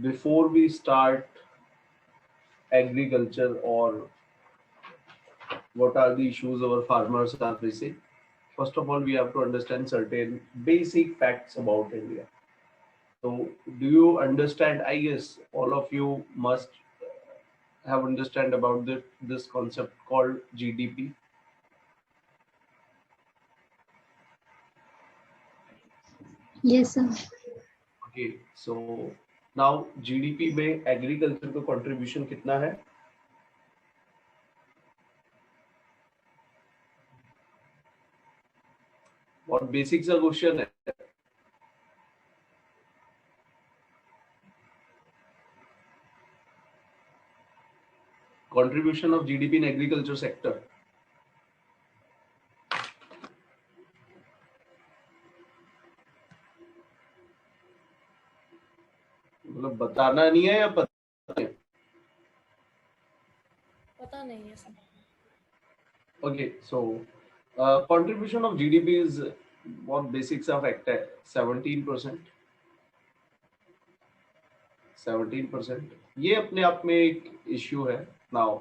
before we start agriculture or what are the issues our farmers are facing, first of all, we have to understand certain basic facts about India. So, do you understand? I guess all of you must have understand about this concept called GDP. Yes, sir. Okay, so now GDP में agriculture का contribution कितना है? बहुत basic सा question है. Contribution of GDP in agriculture sector. मतलब बताना नहीं है या पता है? पता नहीं है sir. Okay, so contribution of GDP is बहुत basic सा fact है 17%. 17%. ये अपने आप में एक इश्यू है. नाउ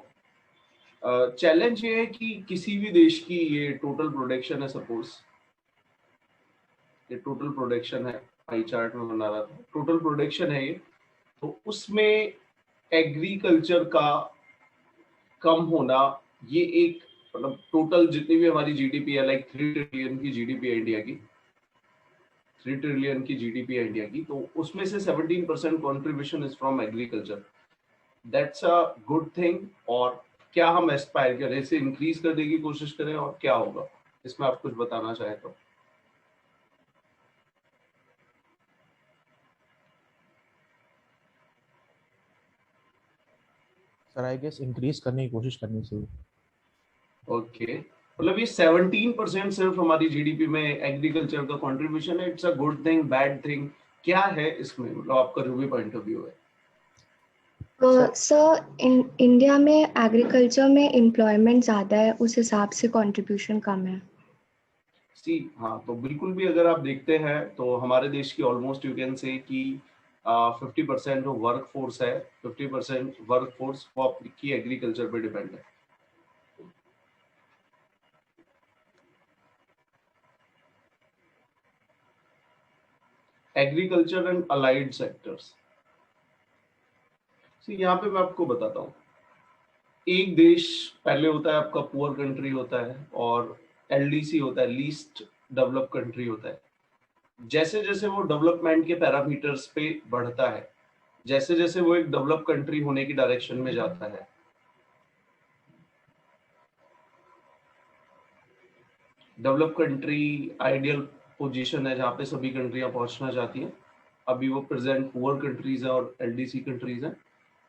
चैलेंज ये है कि किसी भी देश की ये टोटल प्रोडक्शन है, सपोज ये टोटल प्रोडक्शन है, पाई चार्ट में बना रहा था, टोटल प्रोडक्शन है ये, तो उसमें एग्रीकल्चर का कम होना ये एक मतलब टोटल जितनी भी हमारी जीडीपी है, लाइक 3 ट्रिलियन की जीडीपी है इंडिया की, 3 ट्रिलियन की जीडीपी है इंडिया की, तो उसमें से 17% contribution is from agriculture. That's a good thing. और क्या हम एस्पायर करें, इसे इंक्रीज करने की कोशिश करें, और क्या होगा इसमें आप कुछ बताना चाहें तो? सर आई गेस इंक्रीज करने की कोशिश करनी चाहिए. ओके, मतलब ये 17% सिर्फ हमारी जीडीपी में एग्रीकल्चर का कंट्रीब्यूशन है. It's a good thing, bad thing, क्या है इसमें, मतलब आपका जो भी पॉइंट ऑफ व्यू है? सर इंडिया में एग्रीकल्चर में एम्प्लॉयमेंट ज़्यादा है, उस हिसाब से कंट्रीब्यूशन कम है. सी हाँ, तो बिल्कुल भी अगर आप देखते हैं तो हमारे देश की ऑलमोस्ट यू कैन से कि 50% जो वर्क फोर्स है, 50% वर्क फोर्स वो आपकी एग्रीकल्चर पे डिपेंड है. Agriculture and allied sectors. यहाँ पे मैं आपको बताता हूँ, एक देश पहले होता है आपका पुअर कंट्री होता है, और एलडीसी होता है, लीस्ट डेवलप कंट्री होता है. जैसे जैसे वो डेवलपमेंट के पैरामीटर्स पे बढ़ता है, जैसे जैसे वो एक डेवलप कंट्री होने की डायरेक्शन में जाता है, डेवलप कंट्री आइडियल पोजीशन है जहाँ पे सभी कंट्रियां पहुंचना चाहती हैं. अभी वो प्रेजेंट पुअर कंट्रीज है और एलडीसी कंट्रीज हैं.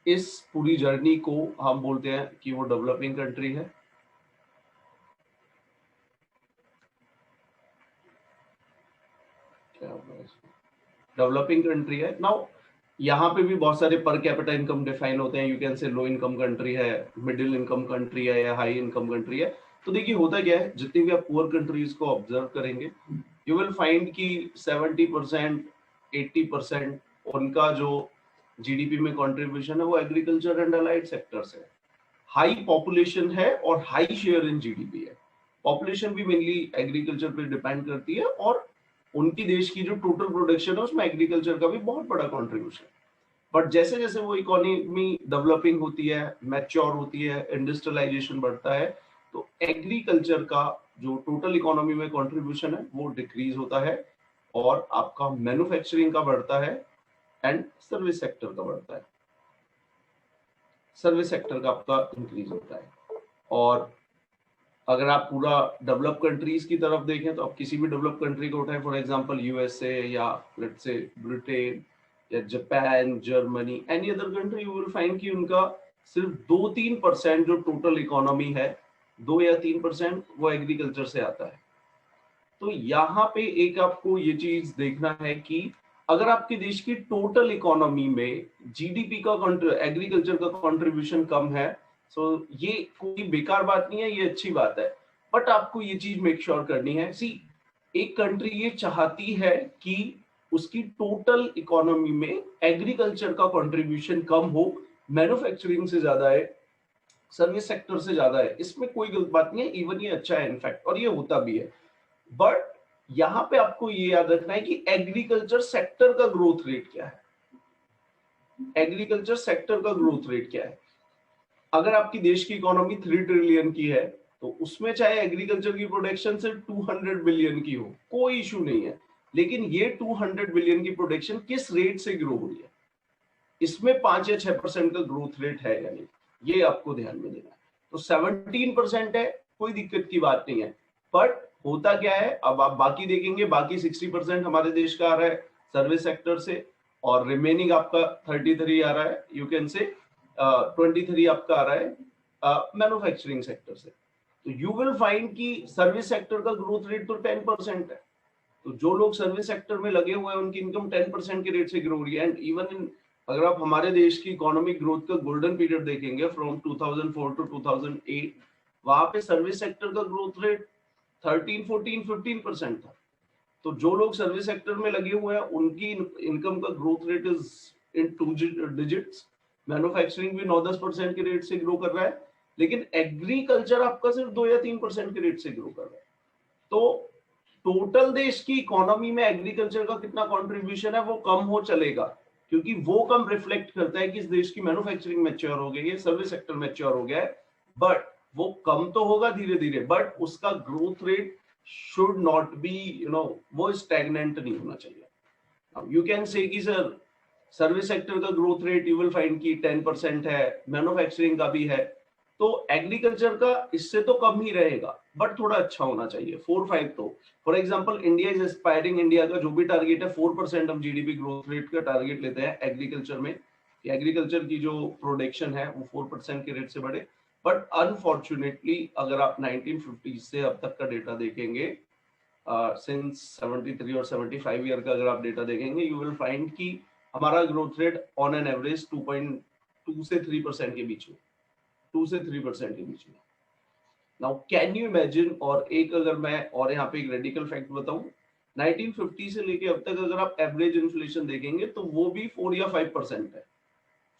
इस पूरी जर्नी को हम बोलते हैं कि वो डेवलपिंग कंट्री है. डेवलपिंग कंट्री है. नाउ यहाँ पे भी बहुत सारे पर कैपिटा इनकम डिफाइन होते हैं. You can say low income country है, मिडिल इनकम कंट्री है, या हाई इनकम कंट्री है. तो देखिए होता क्या है, जितनी भी आप पुअर कंट्रीज को ऑब्जर्व करेंगे, यू विल फाइंड कि 70% 80% उनका जो जीडीपी में कंट्रीब्यूशन है वो एग्रीकल्चर एंड अलाइड सेक्टर्स है. हाई पॉपुलेशन है और हाई शेयर इन जीडीपी है. पॉपुलेशन भी मेनली एग्रीकल्चर पे डिपेंड करती है, और उनकी देश की जो टोटल प्रोडक्शन है उसमें एग्रीकल्चर का भी बहुत बड़ा कंट्रीब्यूशन. बट जैसे जैसे वो इकोनॉमी डेवलपिंग होती है, मैच्योर होती है, इंडस्ट्रियलाइजेशन बढ़ता है, तो एग्रीकल्चर का जो टोटल इकोनॉमी में कंट्रीब्यूशन है वो डिक्रीज होता है, और आपका मैन्युफैक्चरिंग का बढ़ता है एंड सर्विस सेक्टर का बढ़ता है. सर्विस सेक्टर का आपका इंक्रीज होता है. और अगर आप पूरा डेवलप कंट्रीज की तरफ देखें तो आप किसी भी डेवलप कंट्री को उठाएं, फॉर एग्जांपल यूएसए या लेट्स से ब्रिटेन या Japan, Germany, any other country, you will find कि उनका सिर्फ 2-3% जो टोटल इकोनॉमी है, 2 या 3% वो एग्रीकल्चर से आता है. तो यहाँ पे एक आपको ये चीज देखना है कि अगर आपके देश की टोटल इकोनॉमी में जीडीपी का एग्रीकल्चर का कंट्रीब्यूशन कम है, सो ये कोई बेकार बात नहीं है, ये अच्छी बात है. बट आपको ये चीज मेक श्योर करनी है, सी एक कंट्री ये चाहती है कि उसकी टोटल इकोनॉमी में एग्रीकल्चर का कंट्रीब्यूशन कम हो, मैन्युफैक्चरिंग से ज्यादा है, सर्विस सेक्टर से ज्यादा है, इसमें कोई गलत बात नहीं है, इवन ये अच्छा है इनफैक्ट, और ये होता भी है। बट यहाँ पे आपको ये याद रखना है कि एग्रीकल्चर सेक्टर का ग्रोथ रेट क्या है, एग्रीकल्चर सेक्टर का ग्रोथ रेट क्या है। अगर आपकी देश की इकोनॉमी 3 ट्रिलियन की है तो उसमें चाहे एग्रीकल्चर की प्रोडक्शन सिर्फ 200 बिलियन की हो, कोई इशू नहीं है, लेकिन ये 200 बिलियन की प्रोडक्शन किस रेट से ग्रो हो रही है, इसमें 5 या 6% का ग्रोथ रेट है या नहीं, ये आपको ध्यान में देना है। तो 17% है, कोई दिक्कत की बात नहीं है, बट होता क्या है, अब आप बाकी देखेंगे, बाकी 60% हमारे देश का आ रहा है सर्विस सेक्टर से, और रिमेनिंग आपका 33 आ रहा है, यू कैन से 23 आपका आ रहा है मैन्युफैक्चरिंग सेक्टर से। तो यू विल फाइंड कि सर्विस सेक्टर का ग्रोथ रेट तो 10% है। तो जो लोग सर्विस सेक्टर में लगे हुए हैं उनकी इनकम 10% के रेट से ग्रो हो रही है। एंड इवन अगर आप हमारे देश की इकोनॉमिक ग्रोथ का गोल्डन पीरियड देखेंगे फ्रॉम 2004 टू 2008, वहां पे सर्विस सेक्टर का ग्रोथ रेट 13, 14, 15% था। तो जो लोग सर्विस सेक्टर में लगे हुए हैं उनकी इनकम का growth rate is in 2 digits, manufacturing भी 9-10% के रेट से ग्रो कर रहा है, लेकिन एग्रीकल्चर आपका सिर्फ 2 या 3% के रेट से ग्रो कर रहा है। तो टोटल देश की इकोनॉमी में एग्रीकल्चर का कितना कंट्रीब्यूशन है वो कम हो चलेगा, क्योंकि वो कम रिफ्लेक्ट करता है कि इस देश की मैन्युफैक्चरिंग मैच्योर हो गई है, सर्विस सेक्टर मैच्योर हो गया है, बट वो कम तो होगा धीरे धीरे, बट उसका growth rate should not be वो स्टैग्नेंट नहीं होना चाहिए। यू कैन से कि सर सर्विस सेक्टर का growth rate you will find की 10% है, मैन्युफैक्चरिंग का भी है, तो एग्रीकल्चर का इससे तो कम ही रहेगा, बट थोड़ा अच्छा होना चाहिए 4-5। तो for example India is aspiring, India का जो भी टारगेट है 4% ऑफ जीडीपी ग्रोथ रेट का टारगेट लेते हैं एग्रीकल्चर में, एग्रीकल्चर की जो प्रोडक्शन है वो 4% के रेट से बढ़े। बट अनफॉर्चुनेटली अगर आप 1950 से अब तक का डेटा देखेंगे, सिंस 73 और 75 ईयर का अगर आप डेटा देखेंगे, यू विल फाइंड कि हमारा growth rate on an average 2.2 से 3% के बीच में, 2 से 3% के बीच में। नाउ कैन यू इमेजिन, और एक अगर मैं और यहाँ पे एक रेडिकल फैक्ट बताऊं, 1950 से लेके अब तक अगर आप एवरेज इन्फ्लेशन देखेंगे तो वो भी 4 या 5% है,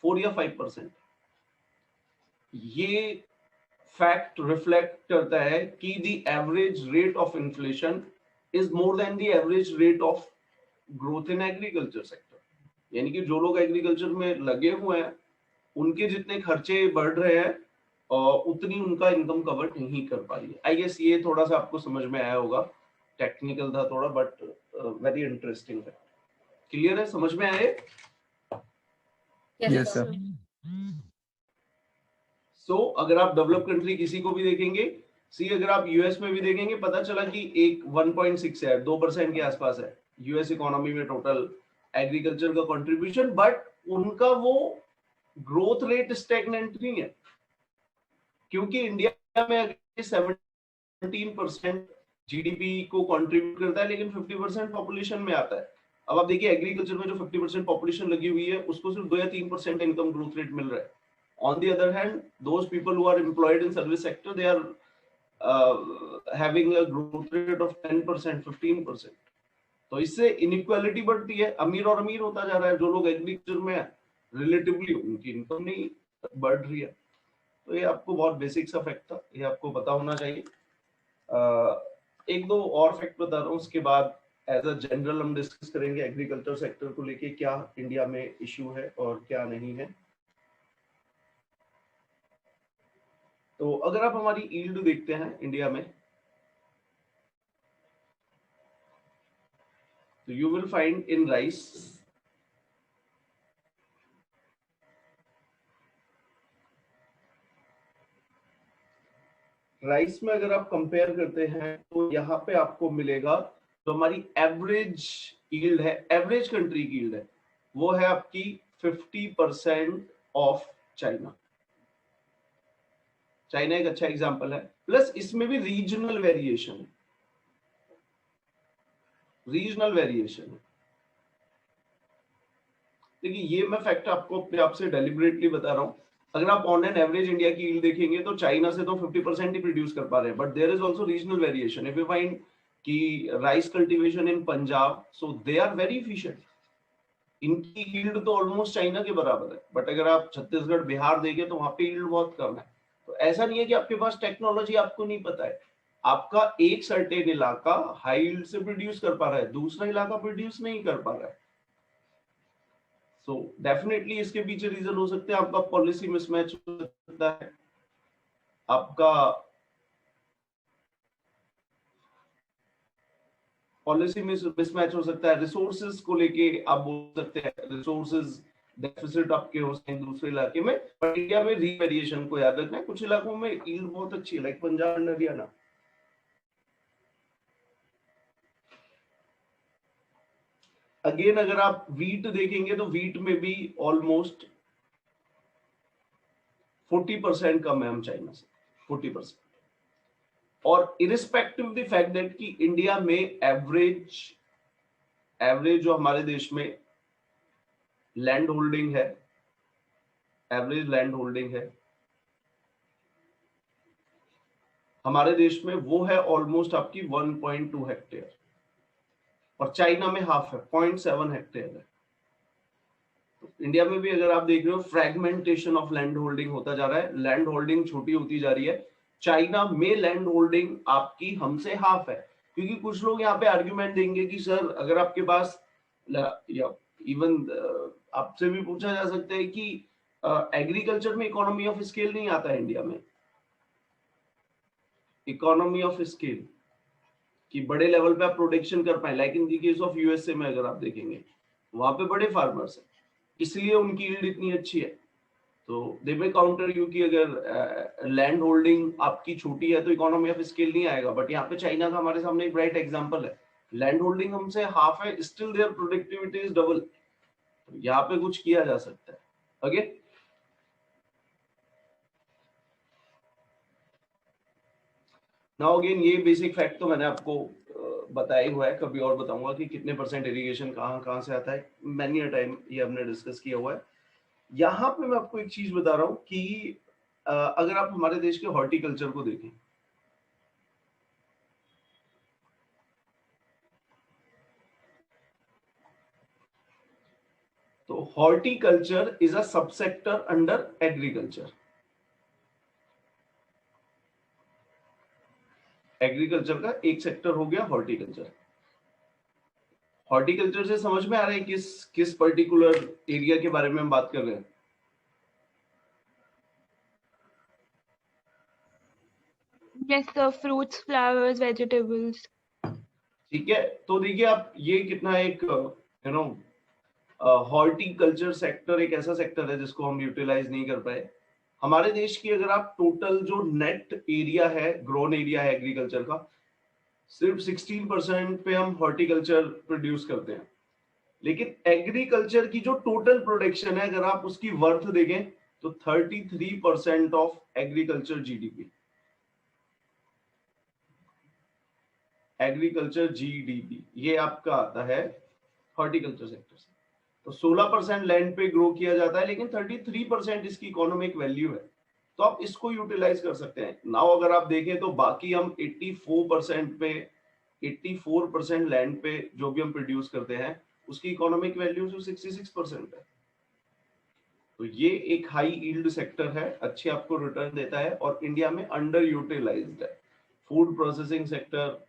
4 या 5%। ये फैक्ट रिफ्लेक्ट करता है कि the average rate of inflation is more than the average rate of growth in agriculture sector. यानी कि जो लोग एग्रीकल्चर में लगे हुए हैं उनके जितने खर्चे बढ़ रहे हैं और उतनी उनका इनकम कवर नहीं कर पा रही है। आई गेस ये थोड़ा सा आपको समझ में आया होगा, टेक्निकल था थोड़ा, बट वेरी इंटरेस्टिंग है। क्लियर है, समझ में आए? Yes sir. सो अगर आप डेवलप कंट्री किसी को भी देखेंगे, सी अगर आप यूएस में भी देखेंगे, पता चला कि एक 1.6 है, 2% के आसपास है यूएस इकोनॉमी में टोटल एग्रीकल्चर का कंट्रीब्यूशन, बट उनका वो ग्रोथ रेट स्टैग्नेंट नहीं है, क्योंकि इंडिया में 17% जीडीपी को कंट्रीब्यूट करता है, लेकिन 50% पॉपुलेशन में आता है। अब आप देखिए एग्रीकल्चर में जो 50% पॉपुलेशन लगी हुई है उसको सिर्फ 2 या 3% इनकम ग्रोथ रेट मिल रहा है। On the other hand, those people who are employed in service sector, they are having a growth rate of 10%, 15%. तो इससे इनइक्वालिटी बढ़ती है, अमीर और अमीर होता जा रहा है। जो लोग एग्रीकल्चर में रिलेटिवली उनकी इनकम नहीं बढ़ रही है। तो ये आपको बहुत बेसिक सा फैक्ट था, ये आपको पता होना चाहिए। एक दो और फैक्ट बता रहा हूँ, उसके बाद एज अ जनरल हम डिस्कस करेंगे एग्रीकल्चर सेक्टर को लेके क्या इंडिया में इश्यू है और क्या नहीं है। तो अगर आप हमारी यील्ड देखते हैं इंडिया में, तो you will find in rice में अगर आप कंपेयर करते हैं तो यहाँ पे आपको मिलेगा जो हमारी एवरेज यील्ड है, एवरेज कंट्री की यील्ड है, वो है आपकी 50% ऑफ चाइना। चाइना एक अच्छा एग्जांपल है, प्लस इसमें भी रीजनल वेरिएशन है, रीजनल वेरिएशन है। देखिए ये मैं फैक्ट आपको अपने आप से डेलिबरेटली बता रहा हूं। अगर आप ऑन एन एवरेज इंडिया की यील्ड देखेंगे तो चाइना से तो 50% ही प्रोड्यूस कर पा रहे हैं, but there is also regional variation. If you find कि rice cultivation in Punjab, so they are very efficient, इनकी यील्ड तो ऑलमोस्ट चाइना के बराबर है, बट अगर आप छत्तीसगढ़ बिहार देखें तो वहां पे यील्ड बहुत कम है। तो ऐसा नहीं है कि आपके पास टेक्नोलॉजी आपको नहीं पता है, आपका एक सर्टेन इलाका हाई यील्ड से प्रोड्यूस कर पा रहा है, दूसरा इलाका प्रोड्यूस नहीं कर पा रहा है। सो डेफिनेटली इसके पीछे रीजन हो सकते हैं, आपका पॉलिसी मिसमैच हो सकता है, आपका पॉलिसी मिसमैच हो सकता है, रिसोर्सेज को लेके आप बोल सकते हैं रिसोर्सेज डेफिसिट आपके हो सकते हैं दूसरे इलाके में। पर इंडिया में रीवेरिएशन को याद रखना है, कुछ इलाकों में यील्ड बहुत अच्छी है, like Punjab and Haryana. Again अगर आप वीट देखेंगे तो वीट में भी ऑलमोस्ट 40% कम है हम चाइना से, 40%। और इरिस्पेक्टिव द फैक्ट दैट कि इंडिया में एवरेज जो हमारे देश में लैंड होल्डिंग है, एवरेज लैंड होल्डिंग है हमारे देश में, वो है ऑलमोस्ट आपकी 1.2 हेक्टेयर, और चाइना में हाफ है, 0.7 हेक्टेयर है। तो इंडिया में भी अगर आप देख रहे हो फ्रेगमेंटेशन ऑफ लैंड होल्डिंग होता जा रहा है, लैंड होल्डिंग छोटी होती जा रही है। चाइना में लैंड होल्डिंग आपकी हमसे हाफ है, क्योंकि कुछ लोग यहाँ पे आर्ग्यूमेंट देंगे कि सर अगर आपके पास, या इवन आपसे भी पूछा जा सकता है कि एग्रीकल्चर में इकोनॉमी ऑफ स्केल नहीं आता है इंडिया में, इकोनॉमी ऑफ स्केल कि बड़े लेवल पे आप प्रोडक्शन कर पाए, like in the case of USA में अगर आप देखेंगे वहां पे बड़े फार्मर्स हैं, इसलिए उनकी यील्ड इतनी अच्छी है। तो दे मे काउंटर यू कि अगर लैंड होल्डिंग आपकी छोटी है तो इकोनॉमी ऑफ स्केल नहीं आएगा, बट यहाँ पे चाइना का हमारे सामने एक ब्राइट एग्जांपल है, लैंड होल्डिंग हमसे हाफ है, still there productivity is double. तो यहाँ पे कुछ किया जा सकता है। ओके, नाउ अगेन ये बेसिक फैक्ट तो मैंने आपको बताया ही हुआ है, कभी और बताऊंगा कि कितने परसेंट इरिगेशन कहाँ कहाँ से आता है, मैनी अ टाइम ये हमने डिस्कस किया हुआ है। यहाँ पे मैं आपको एक चीज बता रहा हूँ कि अगर आप हमारे देश के हॉर्टिकल्चर को देखें, तो horticulture is a subsector under agriculture. Agriculture का एक सेक्टर हो गया हॉर्टिकल्चर। हॉर्टिकल्चर से समझ में आ रहा है किस किस पर्टिकुलर एरिया के बारे में हम बात कर रहे हैं? Yes, the fruits, flowers, vegetables. ठीक है, तो देखिए आप ये कितना एक हॉर्टिकल्चर सेक्टर एक ऐसा सेक्टर है जिसको हम यूटिलाइज नहीं कर पाए। हमारे देश की अगर आप टोटल जो नेट एरिया है, ग्रोन एरिया है एग्रीकल्चर का, सिर्फ 16% पे हम हॉर्टिकल्चर प्रोड्यूस करते हैं। लेकिन एग्रीकल्चर की जो टोटल प्रोडक्शन है अगर आप उसकी वर्थ देखें तो 33% of agriculture GDP, agriculture GDP ये आपका आता है हॉर्टिकल्चर सेक्टर से। तो 16% लैंड पे ग्रो किया जाता है, लेकिन 33% इसकी इकोनॉमिक वैल्यू है, तो आप इसको यूटिलाइज कर सकते हैं। नाउ अगर आप देखें तो बाकी हम 84% पे 84% लैंड पे जो भी हम प्रोड्यूस करते हैं उसकी इकोनॉमिक वैल्यू जो 66% है। तो ये एक हाई यील्ड सेक्टर है, अच्छे आपको रिटर्न देता है, और इंडिया में अंडर यूटिलाइज्ड है। फूड प्रोसेसिंग सेक्टर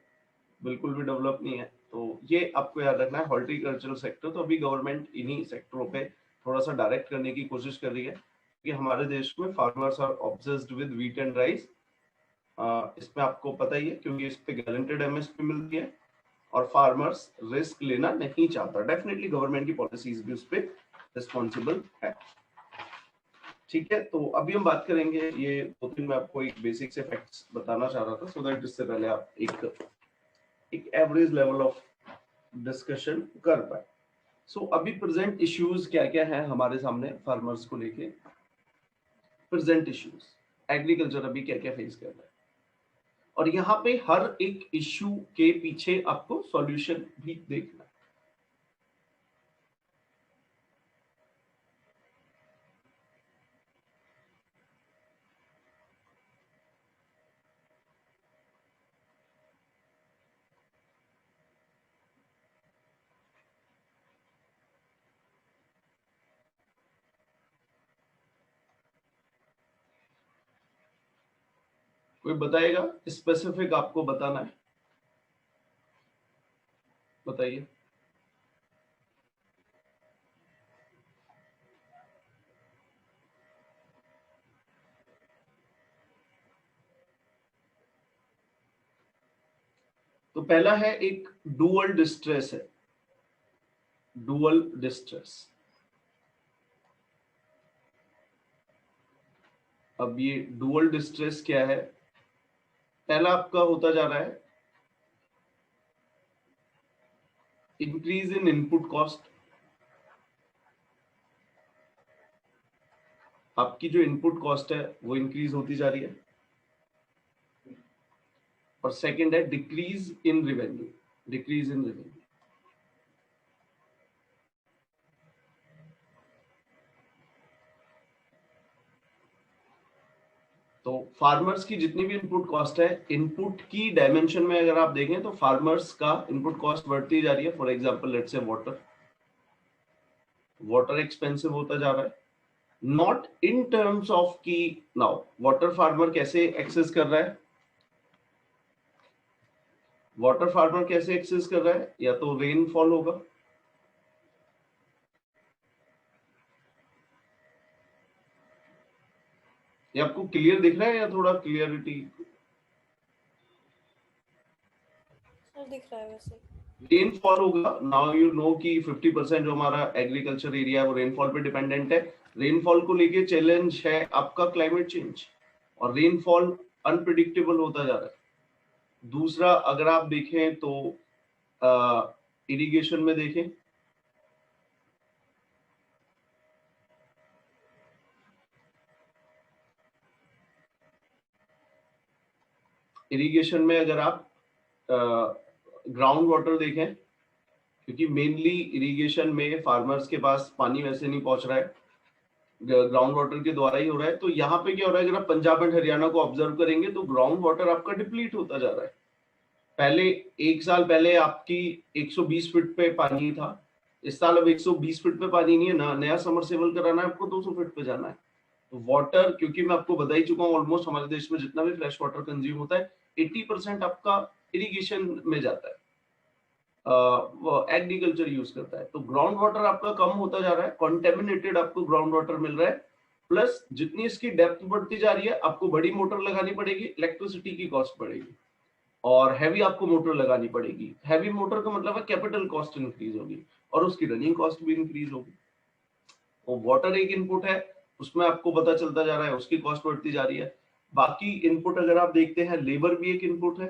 बिल्कुल भी डेवलप नहीं है, तो ये आपको याद रखना है। हॉर्टिकल्चरल सेक्टर तो अभी गवर्नमेंट इन्हीं सेक्टरों पे थोड़ा सा डायरेक्ट करने की कोशिश कर रही है, कि हमारे देश में farmers are obsessed with wheat and rice. इसमें आपको पता ही है क्योंकि इस पे गारंटेड एमएसपी मिलती है और फार्मर्स रिस्क लेना नहीं चाहता। डेफिनेटली गवर्नमेंट की पॉलिसीज भी उस पर रिस्पॉन्सिबल है। ठीक है, तो अभी हम बात करेंगे, ये दो तीन मैं आपको एक बेसिक से फैक्ट्स बताना चाह रहा था, सो दैट इससे पहले आप एक एवरेज लेवल ऑफ डिस्कशन कर पाए। सो अभी प्रेजेंट इश्यूज क्या क्या है हमारे सामने फार्मर्स को लेके, प्रेजेंट इश्यूज एग्रीकल्चर अभी क्या क्या फेस कर रहा है, और यहाँ पे हर एक इश्यू के पीछे आपको सॉल्यूशन भी देखना है। कोई बताएगा? स्पेसिफिक आपको बताना है, बताइए। तो पहला है एक डुअल डिस्ट्रेस है, डुअल डिस्ट्रेस। अब ये डुअल डिस्ट्रेस क्या है? पहला आपका होता जा रहा है इंक्रीज इन इनपुट कॉस्ट। आपकी जो इनपुट कॉस्ट है वो इंक्रीज होती जा रही है। और सेकंड है decrease in revenue, decrease in revenue. तो फार्मर्स की जितनी भी इनपुट कॉस्ट है, इनपुट की डायमेंशन में अगर आप देखें तो फार्मर्स का इनपुट कॉस्ट बढ़ती जा रही है। For example let's say water, water expensive होता जा रहा है, नॉट इन टर्म्स ऑफ की नाउ वाटर फार्मर कैसे एक्सेस कर रहा है, वाटर फार्मर कैसे एक्सेस कर रहा है, या तो रेनफॉल होगा, ये आपको क्लियर दिख रहा है या थोड़ा क्लियरिटी? सर दिख रहा है वैसे। रेनफॉल होगा। नाउ यू नो कि 50% जो हमारा एग्रीकल्चर एरिया है वो रेनफॉल पे डिपेंडेंट है। रेनफॉल को लेके चैलेंज है आपका क्लाइमेट चेंज, और रेनफॉल अनप्रिडिक्टेबल होता जा रहा है। दूसरा अगर आप देखें तो इरिगेशन में देखें, इरिगेशन में अगर आप ग्राउंड वाटर देखें, क्योंकि मेनली इरिगेशन में फार्मर्स के पास पानी वैसे नहीं पहुंच रहा है, ग्राउंड वाटर के द्वारा ही हो रहा है। तो यहाँ पे क्या हो रहा है, अगर आप पंजाब एंड हरियाणा को ऑब्जर्व करेंगे तो ग्राउंड वाटर आपका डिप्लीट होता जा रहा है। पहले एक साल पहले आपकी 120 फीट पे पानी था, इस साल अब 120 फीट पे पानी नहीं है ना, नया समरसेबल कराना है आपको, 200 फीट पे जाना है। तो वाटर, क्योंकि मैं आपको बता ही चुका हूँ ऑलमोस्ट हमारे देश में जितना भी फ्रेश वाटर कंज्यूम होता है 80% आपका इरिगेशन में जाता है, एग्रीकल्चर यूज करता है। तो ग्राउंड वाटर आपका कम होता जा रहा है, कॉन्टेमिनेटेड आपको ग्राउंड वाटर मिल रहा है। प्लस जितनी इसकी डेप्थ बढ़ती जा रही है आपको बड़ी मोटर लगानी पड़ेगी, इलेक्ट्रिसिटी की कॉस्ट बढ़ेगी, और हैवी आपको मोटर लगानी पड़ेगी। हैवी मोटर का मतलब है कैपिटल कॉस्ट इंक्रीज होगी और उसकी रनिंग कॉस्ट भी इंक्रीज होगी। तो वाटर एक इनपुट है, उसमें आपको पता चलता जा रहा है उसकी कॉस्ट बढ़ती जा रही है। बाकी इनपुट अगर आप देखते हैं, लेबर भी एक इनपुट है।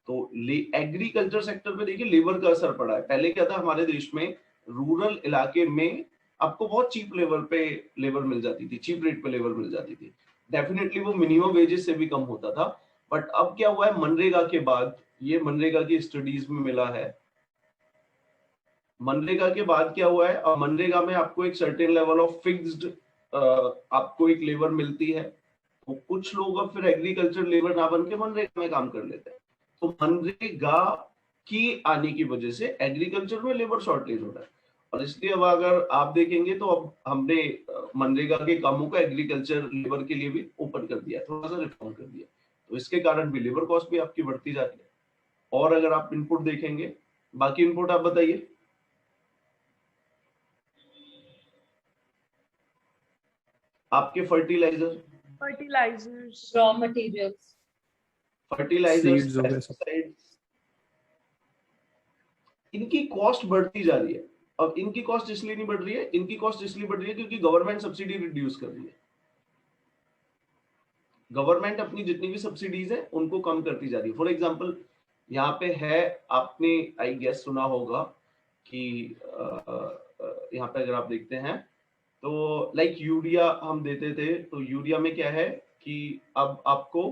तो एग्रीकल्चर सेक्टर पे देखिए लेबर का असर पड़ा है। पहले क्या था हमारे देश में, रूरल इलाके में आपको बहुत चीप लेबर पे लेबर मिल जाती थी, चीप रेट पे लेबर मिल जाती थी, डेफिनेटली वो मिनिमम वेजेस से भी कम होता था। बट अब क्या हुआ है, मनरेगा के बाद, ये मनरेगा की स्टडीज में मिला है, मनरेगा के बाद क्या हुआ है, अब मनरेगा में आपको एक सर्टेन लेवल ऑफ फिक्स्ड आपको एक लेबर मिलती है। तो कुछ लोग अब फिर एग्रीकल्चर लेबर ना बन के मनरेगा में काम कर लेते हैं। तो मनरेगा की आने की वजह से एग्रीकल्चर में लेबर शॉर्टेज हो रहा है, और इसलिए अब अगर आप देखेंगे तो अब हमने मनरेगा के कामों को एग्रीकल्चर लेबर के लिए भी ओपन कर दिया, थोड़ा सा रिफॉर्म कर दिया। तो इसके कारण भी लेबर कॉस्ट भी आपकी बढ़ती जा रही है। और अगर आप इनपुट देखेंगे, बाकी इनपुट आप बताइए। आपके fertilizers, raw materials, fertilisers, Seeds हो गए सब। पेस्टिसाइड्स, इनकी कॉस्ट बढ़ती जा रही है। अब इनकी कॉस्ट इसलिए नहीं बढ़ रही है, इनकी कॉस्ट इसलिए बढ़ रही है क्योंकि गवर्नमेंट सब्सिडी रिड्यूस कर रही है। गवर्नमेंट अपनी जितनी भी सब्सिडीज है उनको कम करती जा रही है। फॉर एग्जांपल यहाँ पे है, आपने आई गेस सुना होगा कि यहाँ पे अगर आप देखते हैं तो लाइक यूरिया हम देते थे, तो यूरिया में क्या है कि अब आपको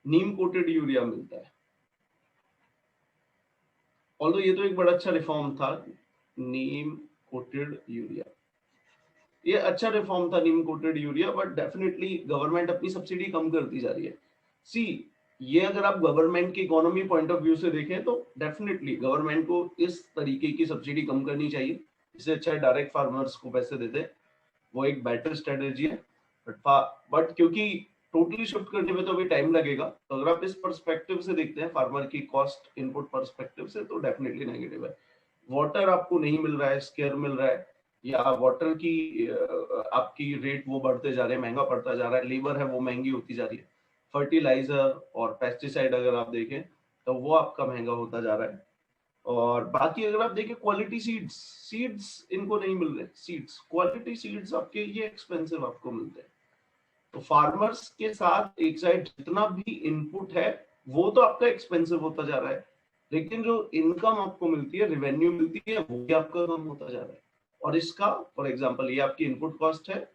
नीम कोटेड यूरिया मिलता है। ऑल्दो ये तो एक बड़ा अच्छा रिफॉर्म था, नीम कोटेड यूरिया, ये अच्छा रिफॉर्म था neem coated urea, but definitely government अपनी सब्सिडी कम करती जा रही है। सी, ये अगर आप गवर्नमेंट की इकोनॉमी पॉइंट ऑफ व्यू से देखें तो डेफिनेटली गवर्नमेंट को इस तरीके की सब्सिडी कम करनी चाहिए। इससे अच्छा है डायरेक्ट फार्मर्स को पैसे देते, वो एक बेटर स्ट्रेटेजी है। बट क्योंकि टोटली शिफ्ट करने में तो अभी टाइम लगेगा। तो अगर आप इस पर्सपेक्टिव से देखते हैं फार्मर की कॉस्ट इनपुट पर्सपेक्टिव से, तो डेफिनेटली नेगेटिव है। वाटर आपको नहीं मिल रहा है, स्केयर मिल रहा है, या वाटर की आपकी रेट वो बढ़ते जा रहे हैं, महंगा पड़ता जा रहा है, लेबर है वो महंगी होती जा रही है, फर्टिलाइजर और पेस्टिसाइड अगर आप देखें तो वो आपका महंगा होता जा रहा है। और बाकी अगर आप देखें क्वालिटी सीड्स, सीड्स इनको नहीं मिल रहे, सीड्स क्वालिटी सीड्स आपके ये एक्सपेंसिव आपको मिलते हैं। तो फार्मर्स के साथ एक साइड जितना भी इनपुट है वो तो आपका एक्सपेंसिव होता जा रहा है, लेकिन जो इनकम आपको मिलती है, रेवेन्यू मिलती है, वो भी आपका कम होता जा रहा है। और इसका फॉर एग्जांपल ये आपकी इनपुट कॉस्ट है,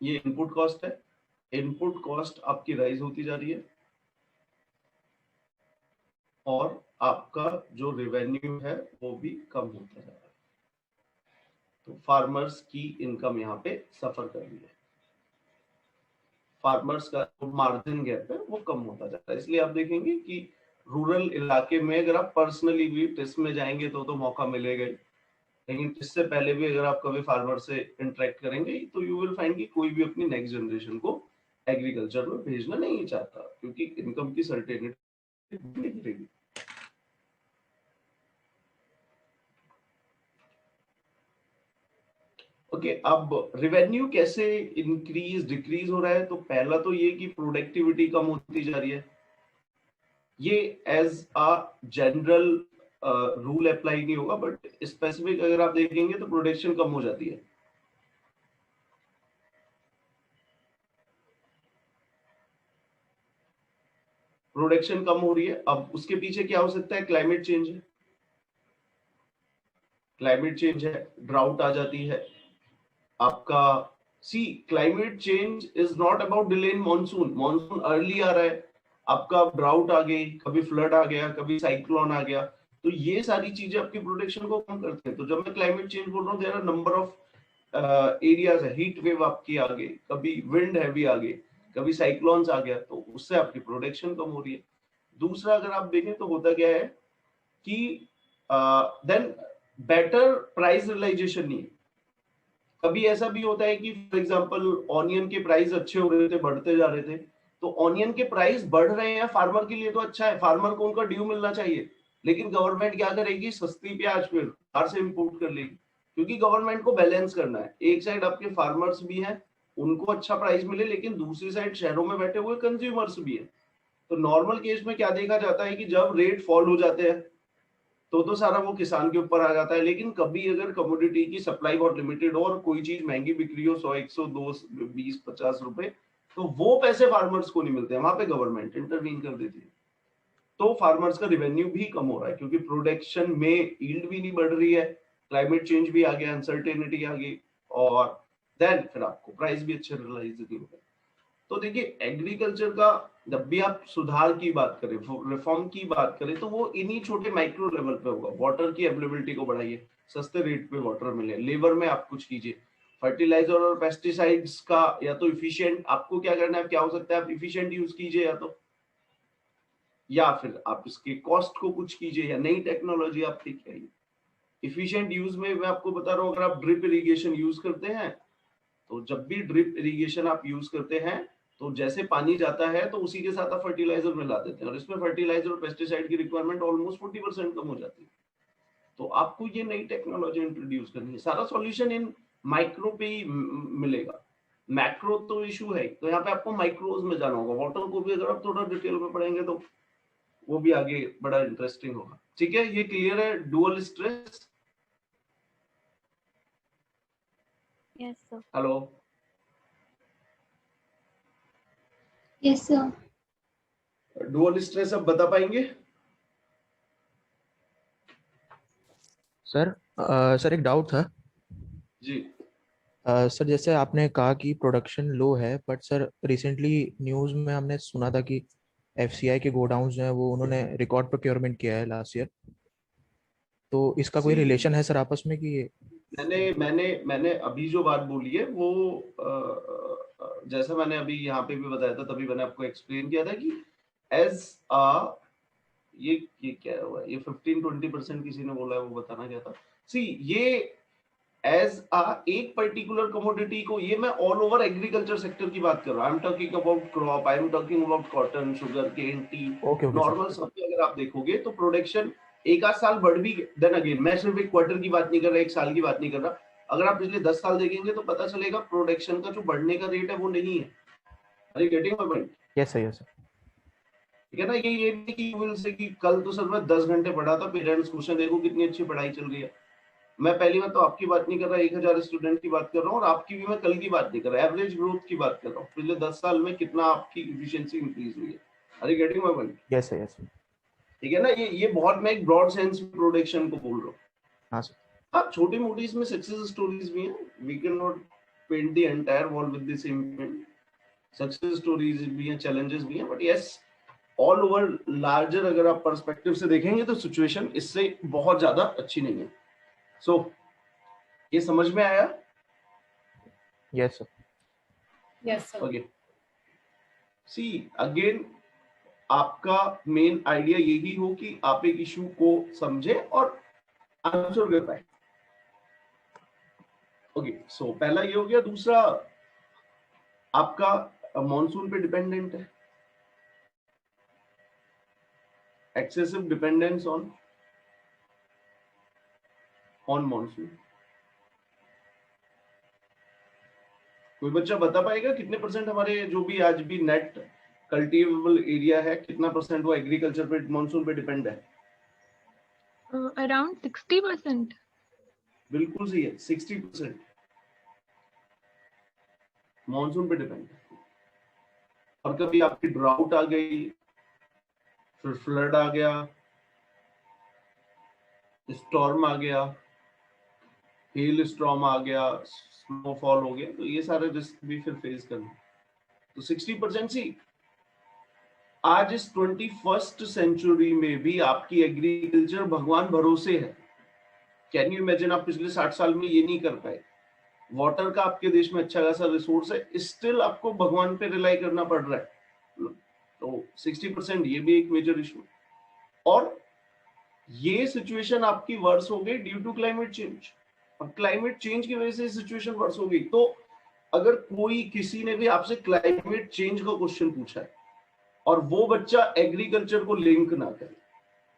ये इनपुट कॉस्ट है, इनपुट कॉस्ट आपकी राइज होती जा रही है और आपका जो रेवेन्यू है वो भी कम होता जा रहा है। तो फार्मर्स की इनकम यहाँ पे सफर कर रही है, फार्मर्स का जो मार्जिन गैप है वो कम होता जाता है। इसलिए आप देखेंगे कि रूरल इलाके में अगर आप पर्सनली भी टेस्ट में जाएंगे तो मौका मिलेगा ही, लेकिन इससे पहले भी अगर आप कभी फार्मर से इंटरेक्ट करेंगे तो यू विल फाइंड कि कोई भी अपनी नेक्स्ट जनरेशन को एग्रीकल्चर में भेजना नहीं चाहता, क्योंकि इनकम की सर्टेनिटी नहीं रहेगी। ओके, अब रेवेन्यू कैसे इंक्रीज डिक्रीज हो रहा है? तो पहला तो ये कि प्रोडक्टिविटी कम होती जा रही है, ये as a general rule apply नहीं होगा, बट स्पेसिफिक अगर आप देखेंगे तो प्रोडक्शन कम हो जाती है। प्रोडक्शन कम हो रही है, अब उसके पीछे क्या हो सकता है? क्लाइमेट चेंज है, क्लाइमेट चेंज है, ड्राउट आ जाती है आपका। See climate change is not about delay in monsoon, monsoon early आ रहा है, आपका ड्राउट आ गई, कभी फ्लड आ गया, कभी साइक्लोन आ गया, तो ये सारी चीजें आपकी प्रोडक्शन को कम करते हैं। तो जब मैं क्लाइमेट चेंज बोल रहा हूँ, there are number of areas है, हीट वेव आपकी आ गई, कभी विंड हैवी आ गई, कभी साइक्लोन्स आ गया, तो उससे आपकी प्रोडक्शन कम हो रही है। दूसरा अगर आप देखें तो होता क्या है कि देन बेटर प्राइस रियलाइजेशन नहीं है। कभी ऐसा भी होता है कि फॉर एग्जांपल ऑनियन के प्राइस अच्छे हो रहे थे, बढ़ते जा रहे थे, तो ऑनियन के प्राइस बढ़ रहे हैं, फार्मर के लिए तो अच्छा है, फार्मर को उनका ड्यू मिलना चाहिए, लेकिन गवर्नमेंट क्या करेगी? सस्ती प्याज फिर बाहर से इंपोर्ट कर लेगी, क्योंकि गवर्नमेंट को बैलेंस करना है। एक साइड आपके फार्मर्स भी हैं, उनको अच्छा प्राइस मिले, लेकिन दूसरी साइड शहरों में बैठे हुए कंज्यूमर्स भी हैं। तो नॉर्मल केस में क्या देखा जाता है कि जब रेट फॉल हो जाते हैं तो सारा वो किसान के ऊपर आ जाता है, लेकिन कभी अगर कमोडिटी की सप्लाई बहुत लिमिटेड हो और कोई चीज महंगी बिक रही हो 100 100 2 20 50 रुपए, तो वो पैसे फार्मर्स को नहीं मिलते, वहां पे गवर्नमेंट इंटरवीन कर देती है। तो फार्मर्स का रेवेन्यू भी कम हो रहा है, क्योंकि प्रोडक्शन में यील्ड भी नहीं बढ़ रही है, क्लाइमेट चेंज भी आ गया, अनसर्टेनिटी आ गई, और देन फिर आपको प्राइस भी अच्छे रियलाइज नहीं हो रहे। तो देखिए एग्रीकल्चर का जब भी आप सुधार की बात करें, रिफॉर्म की बात करें, तो वो इन्हीं छोटे माइक्रो लेवल पे होगा। वाटर की अवेलेबिलिटी को बढ़ाइए, सस्ते रेट पे वाटर मिले, लेबर में आप कुछ कीजिए, फर्टिलाइजर और पेस्टिसाइड्स का या तो इफिशिएंट, आपको क्या करना है, क्या हो सकता है, आप इफिशिएंट यूज कीजिए, या फिर आप इसके कॉस्ट को कुछ कीजिए, या नई टेक्नोलॉजी आप लेके आइए। इफिशिएंट यूज में मैं आपको बता रहा हूँ, अगर आप ड्रिप इरिगेशन यूज करते हैं, तो जब भी ड्रिप इरिगेशन आप यूज करते हैं, तो जैसे पानी जाता है तो उसी के साथ आप फर्टिलाइजर मिला देते हैं, और इसमें फर्टिलाइजर और पेस्टिसाइड की रिक्वायरमेंट ऑलमोस्ट 40% कम हो जाती है। तो आपको ये नई टेक्नोलॉजी इंट्रोड्यूस करनी है, सारा सॉल्यूशन इन माइक्रो पे ही मिलेगा। मैक्रो तो इशू है, तो यहाँ पे आपको माइक्रोज में जाना होगा। वाटर को भी अगर आप थोड़ा डिटेल में पढ़ेंगे तो वो भी आगे बड़ा इंटरेस्टिंग होगा। ठीक है, ये क्लियर है? Dual stress, Yes, sir. Hello, yes sir. Dual stress अब बता पाएंगे? सर सर एक डाउट था। जी सर जैसे आपने कहा कि प्रोडक्शन लो है, बट सर रिसेंटली न्यूज़ में हमने सुना था कि एफसीआई के गोडाउन जो है वो उन्होंने रिकॉर्ड प्रोक्योरमेंट किया है लास्ट ईयर, तो इसका कोई See, रिलेशन है सर आपस में कि मैंने अभी जो बात बोली है वो जैसा मैंने अभी यहाँ पे भी बताया था, तभी मैंने आपको एक्सप्लेन किया था कि एज अ ये क्या हुआ है, ये 15-20% किसी ने बोला है, वो बताना क्या था। सी ये एज एक पर्टिकुलर कमोडिटी को, ये मैं ऑल ओवर एग्रीकल्चर सेक्टर की बात कर रहा हूँ। I am talking about crop, I am talking about cotton, sugar cane, tea, okay okay normal sir. सब्जी अगर आप देखोगे तो प्रोडक्शन एक आध साल बढ़ भी, देन अगेन मैं सिर्फ एक क्वार्टर की बात नहीं कर रहा, एक साल की बात नहीं कर रहा, अगर आप पिछले 10 साल देखेंगे तो पता चलेगा प्रोडक्शन का जो बढ़ने का रेट है वो नहीं है। Are you getting my point? Yes sir, yes sir. ठीक है ना? ये नहीं कि विल से कि कल तो सर मैं 10 घंटे पढ़ा था, पेरेंट्स क्वेश्चन देखो कितनी अच्छी पढ़ाई चल रही है। मैं पहली बात तो आपकी बात नहीं कर रहा, 1000 स्टूडेंट की बात कर रहा हूँ, और आपकी भी मैं कल की बात नहीं कर रहा, एवरेज ग्रोथ की बात कर रहा हूँ, पिछले 10 साल में कितना आपकी इफिशिएंसी इंक्रीज हुई है। Are you getting my point? Yes sir, yes sir. ठीक है ना? ये बहुत, मैं एक ब्रॉड सेंस में प्रोडक्शन को बोल रहा हूँ। हाँ सर। हाँ, छोटी मोटी इसमें सक्सेस स्टोरीज भी हैं, we can not paint the entire wall with the same paint. Success stories भी हैं, चैलेंजेस भी हैं, but yes, all over larger अगर आप पर्सपेक्टिव से देखेंगे तो सिचुएशन इससे बहुत ज्यादा अच्छी नहीं है। सो ये समझ में आया? Yes sir. Yes, sir. Okay, see again, आपका मेन आइडिया यही हो कि आप एक इशू को समझे और आंसर कर पाए। ओके, सो पहला ये हो गया। दूसरा, आपका मॉनसून पे डिपेंडेंट है, एक्सेसिव डिपेंडेंस ऑन मॉनसून। कोई बच्चा बता पाएगा कितने परसेंट हमारे जो भी आज भी नेट कल्टीवेबल एरिया है, कितना परसेंट वो एग्रीकल्चर पे, मॉनसून पे डिपेंड है? Around 60%. बिल्कुल सही है, 60% मॉनसून पे डिपेंड है। और कभी आपकी ड्राउट आ गई, फिर फ्लड आ गया, स्टॉर्म आ गया, हेल स्टॉर्म आ गया, स्नोफॉल हो गया, तो ये सारे रिस्क भी फिर फेस करना। तो 60% सी, आज इस 21st सेंचुरी में भी आपकी एग्रीकल्चर भगवान भरोसे है। कैन यू इमेजिन, आप पिछले 60 साल में ये नहीं कर पाए। वाटर का आपके देश में अच्छा खासा रिसोर्स है, स्टिल आपको भगवान पे रिलाई करना पड़ रहा है। तो 60% ये भी एक मेजर इशू। और ये सिचुएशन आपकी वर्स हो गई ड्यू टू क्लाइमेट चेंज, और क्लाइमेट चेंज की वजह से सिचुएशन वर्स हो गई। तो अगर कोई, किसी ने भी आपसे क्लाइमेट चेंज का क्वेश्चन पूछा है और वो बच्चा एग्रीकल्चर को लिंक ना करे,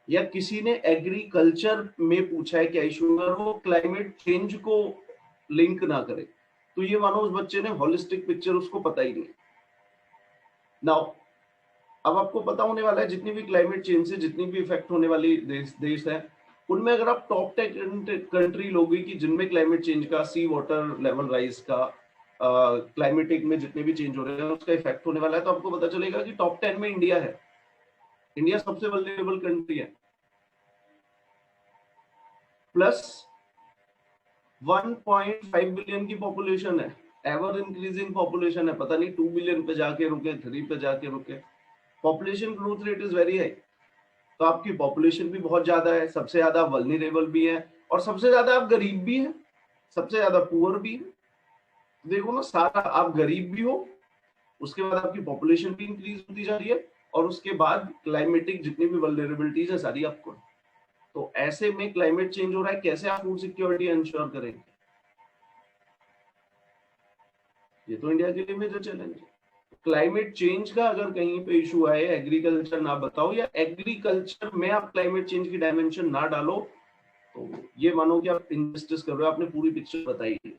या किसी ने एग्रीकल्चर में पूछा है क्या इशू है और वो क्लाइमेट चेंज को लिंक ना करे, तो ये मानो उस बच्चे ने होलिस्टिक पिक्चर उसको पता ही नहीं। नाउ अब आपको पता होने वाला है जितनी भी क्लाइमेट चेंज से जितनी भी इफेक्ट होने वाली देश है, उनमें अगर आप टॉप 10 कंट्री लोगे कि जिनमें क्लाइमेट चेंज का, सी वाटर लेवल राइज का, क्लाइमेटिक में जितने भी चेंज हो रहे हैं उसका इफेक्ट होने वाला है, तो आपको पता चलेगा कि टॉप 10 में इंडिया है। इंडिया सबसे वल्नरेबल कंट्री है। प्लस 1.5 बिलियन की पॉपुलेशन है, एवर इंक्रीजिंग पॉपुलेशन है, पता नहीं 2 बिलियन पे जाके रुके, 3 पे जाके रुके। Population growth rate is very high. तो आपकी पॉपुलेशन भी बहुत ज्यादा है, सबसे ज्यादा वल्नरेबल भी है, और सबसे ज्यादा आप गरीब भी हैं, सबसे ज्यादा पुअर भी है। देखो ना, सारा आप गरीब भी हो, उसके बाद आपकी पॉपुलेशन भी इंक्रीज होती जा रही है, और उसके बाद क्लाइमेटिक जितनी भी वल्नरेबिलिटीज है सारी आपको। तो ऐसे में क्लाइमेट चेंज हो रहा है, कैसे आप फूड सिक्योरिटी इंश्योर करेंगे? ये तो इंडिया के लिए मेजर चैलेंज है। क्लाइमेट चेंज का अगर कहीं पे इशू आए, एग्रीकल्चर ना बताओ, या एग्रीकल्चर में आप क्लाइमेट चेंज की डायमेंशन ना डालो, तो ये मानो कि आप इनजस्टिस कर रहे हो, आपने पूरी पिक्चर बताई है।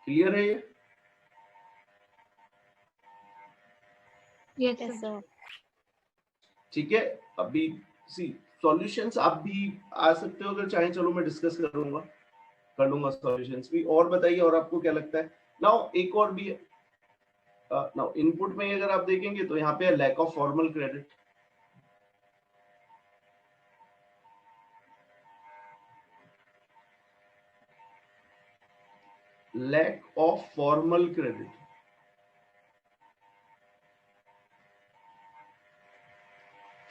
क्लियर है ये? Yes, Yes, sir. sir. ठीक है, अभी सी सॉल्यूशंस आप भी आ सकते हो अगर चाहें, चलो मैं डिस्कस कर लूंगा सॉल्यूशंस भी। और बताइए, और आपको क्या लगता है? नाउ एक और भी है। नाउ इनपुट में अगर आप देखेंगे तो यहाँ पे lack of formal credit, lack of formal credit,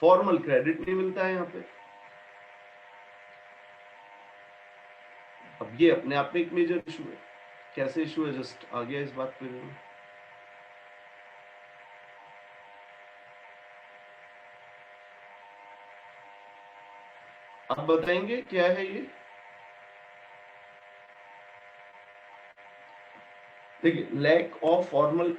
formal credit नहीं मिलता है यहाँ पे। अब ये अपने आप में एक मेजर इशू है। कैसे इशू है, जस्ट आ गया इस बात पे। आप बताएंगे क्या है ये? देखिए लैक ऑफ फॉर्मल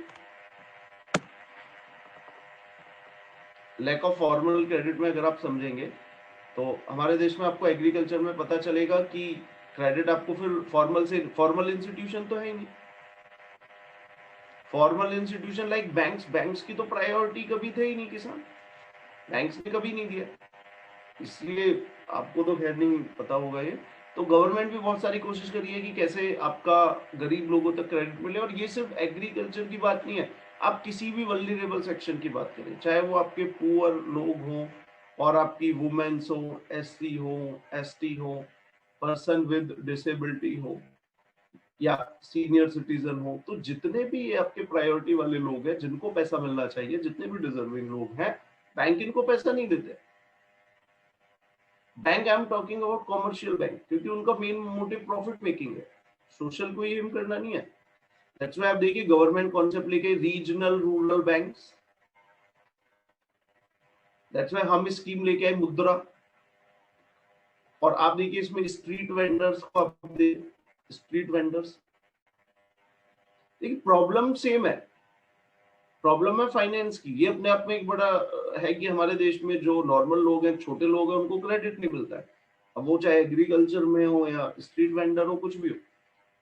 क्रेडिट में अगर आप समझेंगे तो हमारे देश में आपको एग्रीकल्चर में पता चलेगा कि क्रेडिट आपको फिर फॉर्मल इंस्टीट्यूशन तो है ही नहीं। फॉर्मल इंस्टीट्यूशन लाइक बैंक्स की तो प्रायोरिटी कभी थे ही नहीं किसान, बैंक्स ने कभी नहीं दिया, इसलिए आपको तो खैर नहीं पता होगा ये। तो गवर्नमेंट भी बहुत सारी कोशिश कर रही है कि कैसे आपका गरीब लोगों तक क्रेडिट मिले, और ये सिर्फ एग्रीकल्चर की बात नहीं है, आप किसी भी वल्नरेबल सेक्शन की बात करें, चाहे वो आपके पुअर लोग हों और आपकी वुमेन्स हो, एससी हो, एसटी हो, पर्सन विद डिसेबिलिटी हो या सीनियर सिटीजन हो, तो जितने भी ये आपके प्रायोरिटी वाले लोग हैं जिनको पैसा मिलना चाहिए, जितने भी डिजर्विंग लोग हैं, बैंक इनको पैसा नहीं देते। Bank, I am talking about commercial bank, क्योंकि उनका मेन मोटिव प्रॉफिट मेकिंग है, सोशल को एम करना नहीं है। दैट्स व्हाई आप देखिए गवर्नमेंट कॉन्सेप्ट लेके regional rural banks, that's why हम स्कीम लेके आए मुद्रा, और आप देखिए इसमें स्ट्रीट वेंडर्स को आप स्ट्रीट वेंडर्स, देखिए प्रॉब्लम सेम है, प्रॉब्लम है फाइनेंस की। ये अपने आप में एक बड़ा है कि हमारे देश में जो नॉर्मल लोग हैं, छोटे लोग हैं, उनको क्रेडिट नहीं मिलता है। अब वो चाहे एग्रीकल्चर में हो या स्ट्रीट वेंडर हो, कुछ भी हो,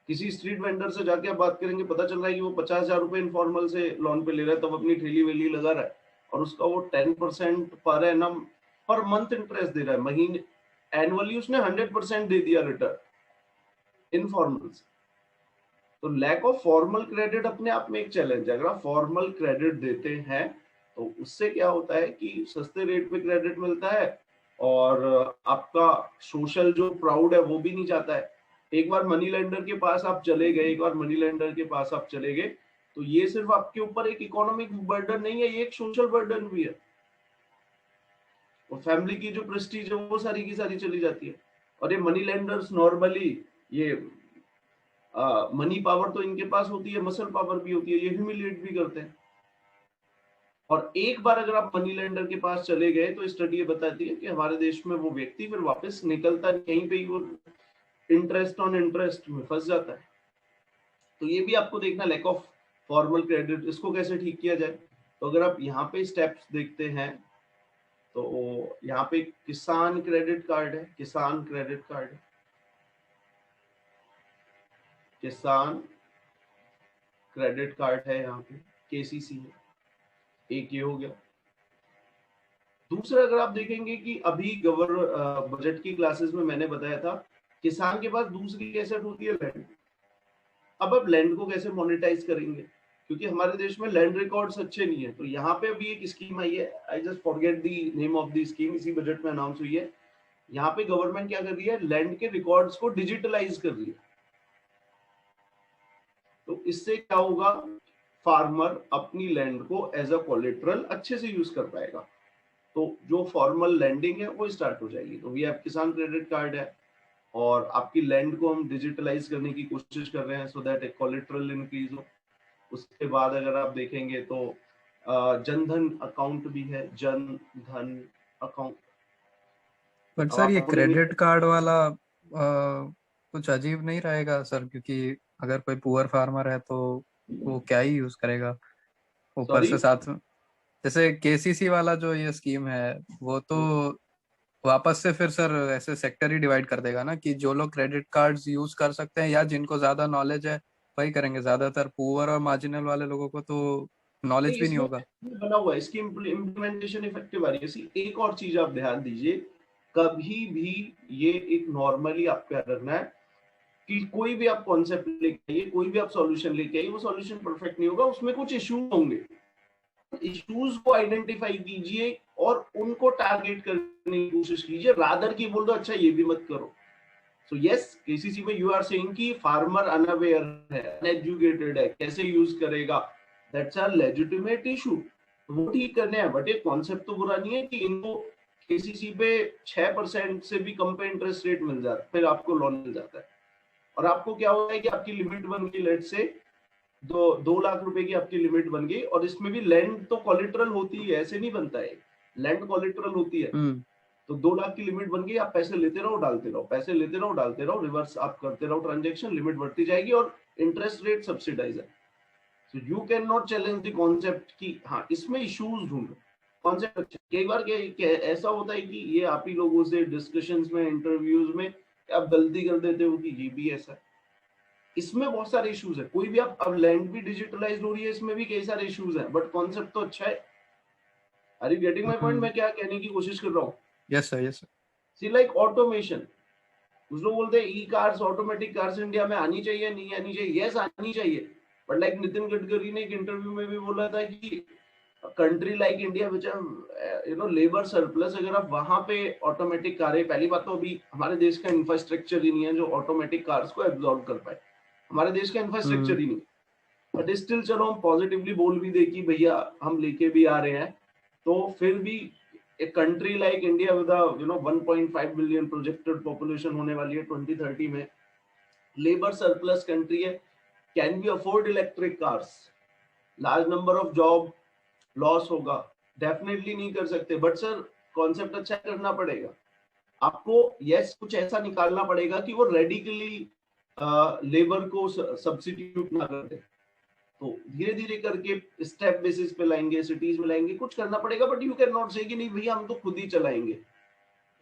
किसी स्ट्रीट वेंडर से जाके आप बात करेंगे, पता चल रहा है कि वो 50,000 रुपए इनफॉर्मल से लोन पे ले रहा है, तब अपनी ठेली वेली लगा रहा है, और उसका वो 10% per annum per month interest दे रहा है, महीने एनुअली उसने 100% दे दिया रिटर्न इनफॉर्मल से। तो लैक ऑफ फॉर्मल क्रेडिट अपने आप में एक चैलेंज है। अगर आप फॉर्मल क्रेडिट देते हैं तो उससे क्या होता है कि सस्ते रेट पे क्रेडिट मिलता है, और आपका सोशल जो प्राउड है वो भी नहीं जाता है। एक बार मनी लेंडर के पास आप चले गए, तो ये सिर्फ आपके ऊपर एक इकोनॉमिक बर्डन नहीं है, ये एक सोशल बर्डन भी है, और फैमिली की जो प्रेस्टीज है वो सारी की सारी चली जाती है। और ये मनी लेंडर्स नॉर्मली ये मनी पावर तो इनके पास होती है, मसल पावर भी होती है, ये ह्यूमिलिएट भी करते हैं। और एक बार अगर आप मनी लेंडर के पास चले गए तो स्टडी ये बताती है कि हमारे देश में वो व्यक्ति फिर वापस निकलता नहीं, कहीं पे ही वो इंटरेस्ट ऑन इंटरेस्ट में फंस जाता है। तो ये भी आपको देखना, लैक ऑफ फॉर्मल क्रेडिट, इसको कैसे ठीक किया जाए। तो अगर आप यहाँ पे स्टेप्स देखते हैं तो यहाँ पे किसान क्रेडिट कार्ड है, किसान क्रेडिट कार्ड है, किसान क्रेडिट कार्ड है, यहाँ पे केसीसी है, एक ये हो गया। दूसरा अगर आप देखेंगे कि अभी बजट की क्लासेस में मैंने बताया था, किसान के पास दूसरी एसेट होती है लैंड। अब आप लैंड को कैसे मोनेटाइज करेंगे, क्योंकि हमारे देश में लैंड रिकॉर्ड्स अच्छे नहीं है। तो यहाँ पे अभी एक स्कीम आई है, I just forget the name of the scheme, इसी बजट में अनाउंस हुई है। यहाँ पे गवर्नमेंट क्या कर रही है, लैंड के रिकॉर्ड्स को डिजिटलाइज कर रही है। तो इससे क्या होगा, फार्मर अपनी लैंड को एज अ कोलेटरल अच्छे से यूज कर पाएगा, तो जो फॉर्मल लैंडिंग है वो स्टार्ट हो जाएगी। तो ये किसान क्रेडिट कार्ड है, और आपकी लैंड को हम डिजिटलाइज करने की कोशिश कर रहे हैं सो दैट एक कोलेटरल इंक्रीज हो। उसके बाद अगर आप देखेंगे तो जनधन अकाउंट भी है, Jan Dhan account. But sir ये क्रेडिट कार्ड वाला कुछ अजीब नहीं रहेगा सर, क्योंकि अगर कोई पुअर फार्मर है तो वो क्या ही यूज करेगा ऊपर से साथ में। जैसे केसीसी वाला जो ये स्कीम है वो तो वापस से फिर सर ऐसे सेक्टर ही डिवाइड कर देगा ना, कि जो लोग क्रेडिट कार्ड्स यूज कर सकते हैं या जिनको ज्यादा नॉलेज है वही करेंगे, ज्यादातर पुअर और मार्जिनल वाले लोगों को तो नॉलेज भी नहीं होगा। बना हुआ है इसकी इम्प्लीमेंटेशन इफेक्टिव आ रही है। एक और चीज आप ध्यान दीजिए, कभी भी ये एक नॉर्मली आपको याद रखना है कि कोई भी आप कॉन्सेप्ट लेके आइए, कोई भी आप सॉल्यूशन लेके आइए, वो सॉल्यूशन परफेक्ट नहीं होगा, उसमें कुछ इश्यूज होंगे। इश्यूज को आइडेंटिफाई कीजिए और उनको टारगेट करने की कोशिश कीजिए, रादर की बोल दो अच्छा ये भी मत करो। सो यस, केसीसी में यू आर सेइंग कि फार्मर अनअवेयर है, अनएजुकेटेड है, कैसे यूज करेगा, दैट्स अ लेजिटिमेट इशू, वो ठीक करने हैं। बट ये कॉन्सेप्ट तो बुरा नहीं है कि इनको केसीसी पे 6% से भी कम पे इंटरेस्ट रेट मिल जाता है, फिर आपको लोन मिल जाता है, और आपको क्या होता है कि आपकी लिमिट बन गई, लेट से 2 लाख रुपए की आपकी लिमिट बन गई, और इसमें भी लैंड तो कोलेटरल होती है, ऐसे नहीं बनता है, लैंड कोलेटरल होती है। तो 2 लाख की लिमिट बन गई, आप पैसे लेते रहो डालते रहो, पैसे लेते रहो डालते रहो, रिवर्स आप करते रहो ट्रांजेक्शन, लिमिट बढ़ती जाएगी, और इंटरेस्ट रेट सब्सिडाइज है, so you cannot challenge the concept कि हाँ इसमें इश्यूज ढूंढो, कॉन्सेप्ट अच्छा। कई बार ऐसा होता है कि ये आप ही लोगों से डिस्कशंस में, इंटरव्यूज में आप गलती कर देते हो कि ये भी ऐसा है, इसमें बहुत सारे इश्यूज है। कोई भी आप, अब लैंड भी डिजिटलाइज हो रही है, इसमें भी कई सारे इश्यूज हैं, बट कॉन्सेप्ट तो अच्छा है। Are you getting my point? मैं क्या कहने की कोशिश कर रहा हूँ? Yes sir, yes sir. See like automation, कुछ लोग बोलते हैं e cars, automatic cars India में आनी चाहिए, नहीं आनी चाहिए? यस आनी चाहिए, बट लाइक नितिन गडकरी ने एक इंटरव्यू में भी बोला था कि country like India which labour surplus, अगर आप वहां पे ऑटोमेटिक कारें, पहली बात तो अभी हमारे देश का इंफ्रास्ट्रक्चर ही नहीं है जो ऑटोमेटिक कार्स को एब्जॉर्ब कर पाए, हमारे देश का इंफ्रास्ट्रक्चर ही नहीं, बट स्टिल चलो हम पॉजिटिवली बोल भी दे कि भैया हम लेके भी आ रहे हैं, तो फिर भी एक country like India with 1.5 billion projected population होने वाली है 2030 में, लेबर सरप्लस कंट्री है, can be afford electric cars? Large number of job loss होगा, डेफिनेटली नहीं कर सकते, बट सर कॉन्सेप्ट अच्छा करना पड़ेगा आपको। यस कुछ ऐसा निकालना पड़ेगा कि वो रेडिकली लेबर को सब्स्टिट्यूट ना कर दे, तो धीरे धीरे करके स्टेप बेसिस पे लाएंगे, सिटीज में लाएंगे, कुछ करना पड़ेगा, बट यू कैन नॉट से कि नहीं भैया हम तो खुद ही चलाएंगे,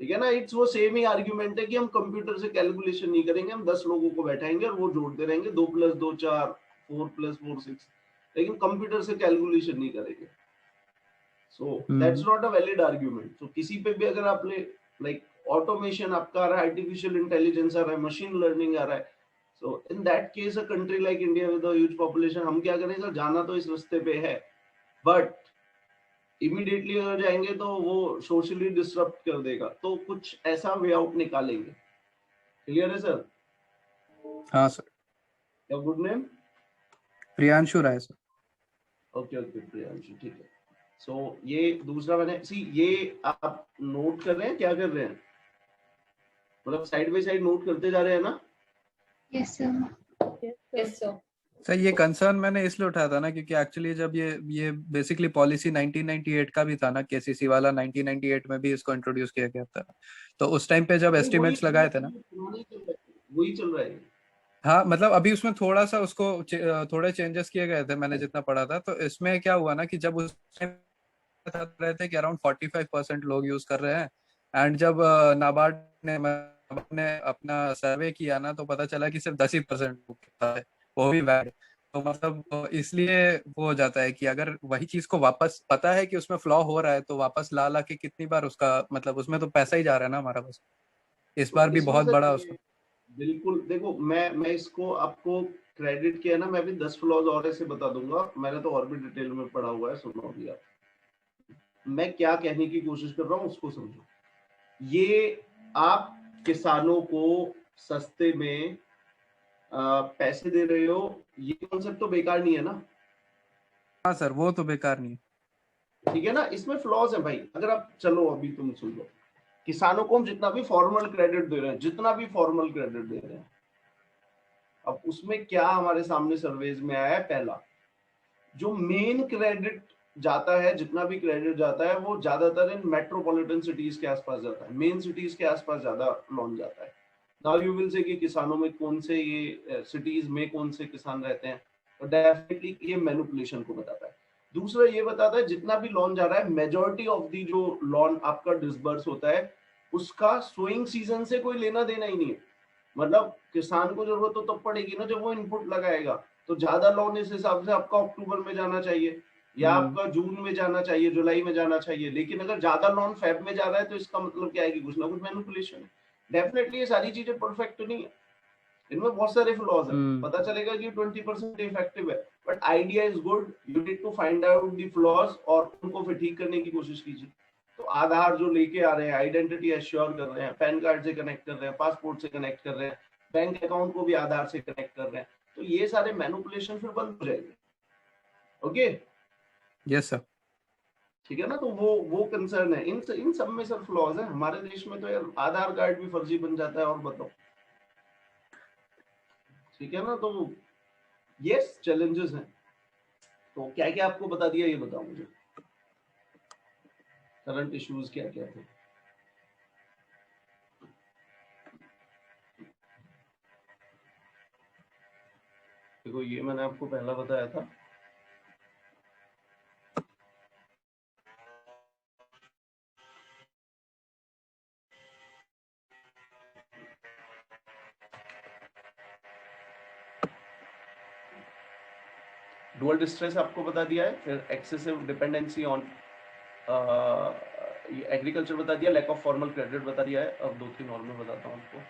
ठीक है ना? इट्स वो सेम ही आर्ग्यूमेंट है कि हम कंप्यूटर से कैलकुलेशन नहीं करेंगे, हम 10 लोगों को बैठाएंगे और वो जोड़ते रहेंगे, 2 + 2 4, 4 + 4 6, लेकिन कंप्यूटर से कैलकुलेशन नहीं करेंगे। So that's not a valid argument. तो किसी पे भी अगर आप लाइक ऑटोमेशन आपका आ रहा है, आर्टिफिशियल इंटेलिजेंस आ रहा है, मशीन लर्निंग आ रहा है, so in that case a country like India with a huge population, हम क्या करें सर? जाना तो इस रास्ते पे है, बट इमीडिएटली अगर जाएंगे तो वो सोशली डिसरप्ट कर देगा, तो कुछ ऐसा वे आउट निकालेंगे। क्लियर है सर? हाँ सर। क्या गुड नेम? प्रियांशु राय सर। ओके ओके प्रियांशु, ठीक है। सो ये दूसरा मैंने ये आप नोट कर रहे हैं, क्या कर रहे हैं? मतलब साइड बाय साइड नोट करते जा रहे हैं ना? Yes sir. Yes, sir. Sir ये कंसर्न मैंने इसलिए उठाया था ना, क्योंकि एक्चुअली जब ये बेसिकली पॉलिसी 1998 का भी था ना, केसीसी वाला 1998 में भी इसको इंट्रोड्यूस किया गया था, तो उस टाइम पे जब एस्टिमेट्स लगाए थे ना। वही चल रहा है। हाँ मतलब अभी उसमें थोड़ा सा उसको थोड़े चेंजेस किए गए थे, मैंने जितना पढ़ा था। तो इसमें क्या हुआ ना कि जब उस टाइम बता रहे थे कि अराउंड 45% लोग यूज कर रहे हैं, एंड जब नाबार्ड ने अपना सर्वे किया ना, तो पता चला कि सिर्फ 10% है, वो भी वैड। तो मतलब इसलिए वो हो जाता है कि अगर वही चीज को वापस पता है कि उसमें फ्लॉ हो रहा है, तो वापस ला ला के कितनी बार उसका मतलब उसमें तो पैसा ही जा रहा है ना हमारा, बस इस बार भी इसमें बहुत सर बड़ा उसमें। बिल्कुल देखो, मैं इसको आपको क्रेडिट किया ना, मैं भी 10 फ्लॉज और ऐसे बता दूंगा, मैंने तो और भी डिटेल में पढ़ा हुआ है, सुनो अभी आप। मैं क्या कहने की कोशिश कर रहा हूँ उसको समझो। ये आप किसानों को सस्ते में पैसे दे रहे हो, ये कॉन्सेप्ट तो बेकार नहीं है ना? हाँ सर, वो तो बेकार नहीं है। ठीक है ना? इसमें फ्लॉज है भाई। अगर आप चलो अभी तुम सुन लो, किसानों को हम जितना भी फॉर्मल क्रेडिट दे रहे हैं, जितना भी फॉर्मल क्रेडिट दे रहे हैं, अब उसमें क्या हमारे सामने सर्वेज में आया है? पहला, जो मेन क्रेडिट जाता है, जितना भी क्रेडिट जाता है, वो ज्यादातर इन मेट्रोपॉलिटन सिटीज के आसपास जाता है, मेन सिटीज के आसपास ज्यादा लोन जाता है। नाउ यू विल से कि किसानों में कौन से ये सिटीज में कौन से किसान रहते हैं, तो डेफिनेटली ये मैनिपुलेशन को बताता है। दूसरा ये बताता है जितना भी लोन जा रहा है, मेजॉरिटी ऑफ दी जो लोन आपका डिसबर्स होता है, उसका सोइंग सीजन से कोई लेना देना ही नहीं है। मतलब किसान को जरूरत तो तब पड़ेगी ना जब वो इनपुट लगाएगा, तो ज्यादा लोन इस हिसाब से आपका अक्टूबर में जाना चाहिए या आपका जून में जाना चाहिए, जुलाई में जाना चाहिए। लेकिन अगर ज्यादा लोन फेब में जा रहा है, तो इसका मतलब क्या है कि कुछ ना कुछ मैनिपुलेशन है। डेफिनेटली ये सारी चीजें परफेक्ट नहीं है, इनमें बहुत सारे फ्लॉज है। पता चलेगा कि 20% इफेक्टिव है, but idea is good, you need to find out the flaws और उनको फिर ठीक करने की कोशिश कीजिए। तो आधार जो लेके आ रहे हैं, आइडेंटिटी एश्योर कर रहे हैं, पैन कार्ड से कनेक्ट कर रहे हैं, पासपोर्ट से कनेक्ट कर रहे हैं, बैंक अकाउंट को भी आधार से कनेक्ट कर रहे हैं, तो ये सारे मैनिपुलेशन फिर बंद हो जाएंगे। Okay yes sir. ठीक है ना? तो वो कंसर्न है। इन सब में सर फ्लॉज है। हमारे देश में तो यार आधार कार्ड भी फर्जी बन जाता है, और बताओ, ठीक है ना? तो यस चैलेंजेस हैं। तो क्या क्या आपको बता दिया, ये बताओ मुझे, करंट इश्यूज क्या क्या थे? देखो ये मैंने आपको पहला बताया था, डुअल डिस्ट्रेस आपको बता दिया है, फिर एक्सेसिव डिपेंडेंसी ऑन एग्रीकल्चर बता दिया, लैक ऑफ फॉर्मल क्रेडिट बता दिया है। अब 2-3 और मैं बताता हूँ आपको।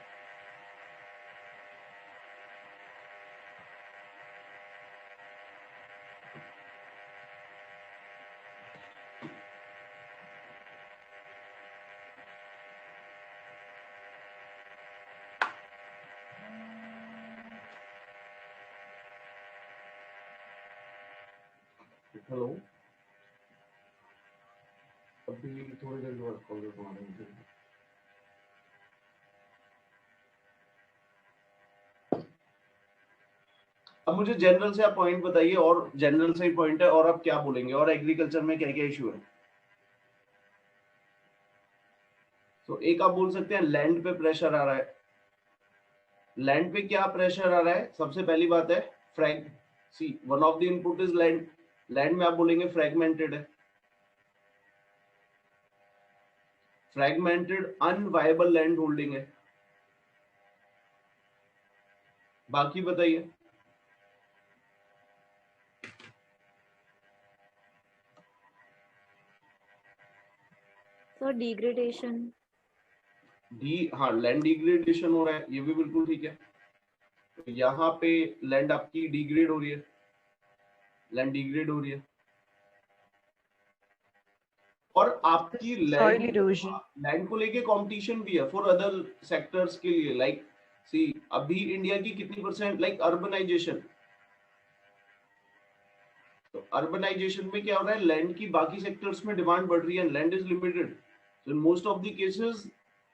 हेलो, अभी थोड़ी देर बाद कॉल करता हूँ। अब मुझे जनरल से आप पॉइंट बताइए, और जनरल से ही पॉइंट है, और आप क्या बोलेंगे, और एग्रीकल्चर में क्या क्या इशू है। तो एक आप बोल सकते हैं लैंड पे प्रेशर आ रहा है। लैंड पे क्या प्रेशर आ रहा है? सबसे पहली बात है फ्रैग, see one of the input is land. Land में आप बोलेंगे फ्रैगमेंटेड है, फ्रैगमेंटेड अनवायबल लैंड होल्डिंग है। बाकी बताइए। Sir degradation. हाँ, लैंड डिग्रेडेशन हो रहा है, ये भी बिल्कुल ठीक है। तो यहाँ पे लैंड आपकी डिग्रेड हो रही है, लैंड डिग्रेड हो रही है, और आपकी लैंड को लेके कंपटीशन भी है फॉर अदर सेक्टर्स के लिए। लाइक सी अभी इंडिया की कितनी परसेंट लाइक अर्बनाइजेशन, तो अर्बनाइजेशन में क्या हो रहा है, लैंड की बाकी सेक्टर्स में डिमांड बढ़ रही है, लैंड इज लिमिटेड। तो in most of the cases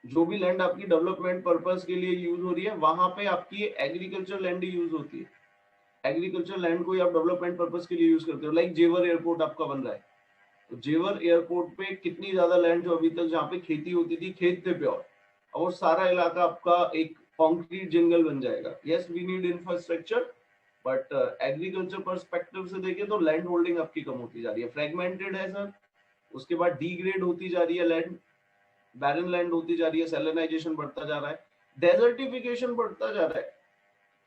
जो भी लैंड आपकी डेवलपमेंट पर्पस के लिए यूज हो रही है, वहां पे आपकी एग्रीकल्चर लैंड ही यूज होती है। एग्रीकल्चर लैंड को ही आप डेवलपमेंट पर्पस के लिए यूज करते हो। लाइक जेवर एयरपोर्ट आपका बन रहा है, तो जेवर एयरपोर्ट पे कितनी ज्यादा लैंड जो अभी तक जहाँ पे खेती होती थी, खेत थे प्योर, और सारा इलाका आपका एक कॉन्क्रीट जंगल बन जाएगा। Yes, we need infrastructure, but agriculture perspective से देखें तो लैंड होल्डिंग आपकी कम होती जा रही है, फ्रेगमेंटेड है सर। उसके बाद डीग्रेड होती जा रही है लैंड, बैरन लैंड होती जा रही है, सैलिनाइजेशन बढ़ता जा रहा है, डेजर्टिफिकेशन बढ़ता जा रहा है।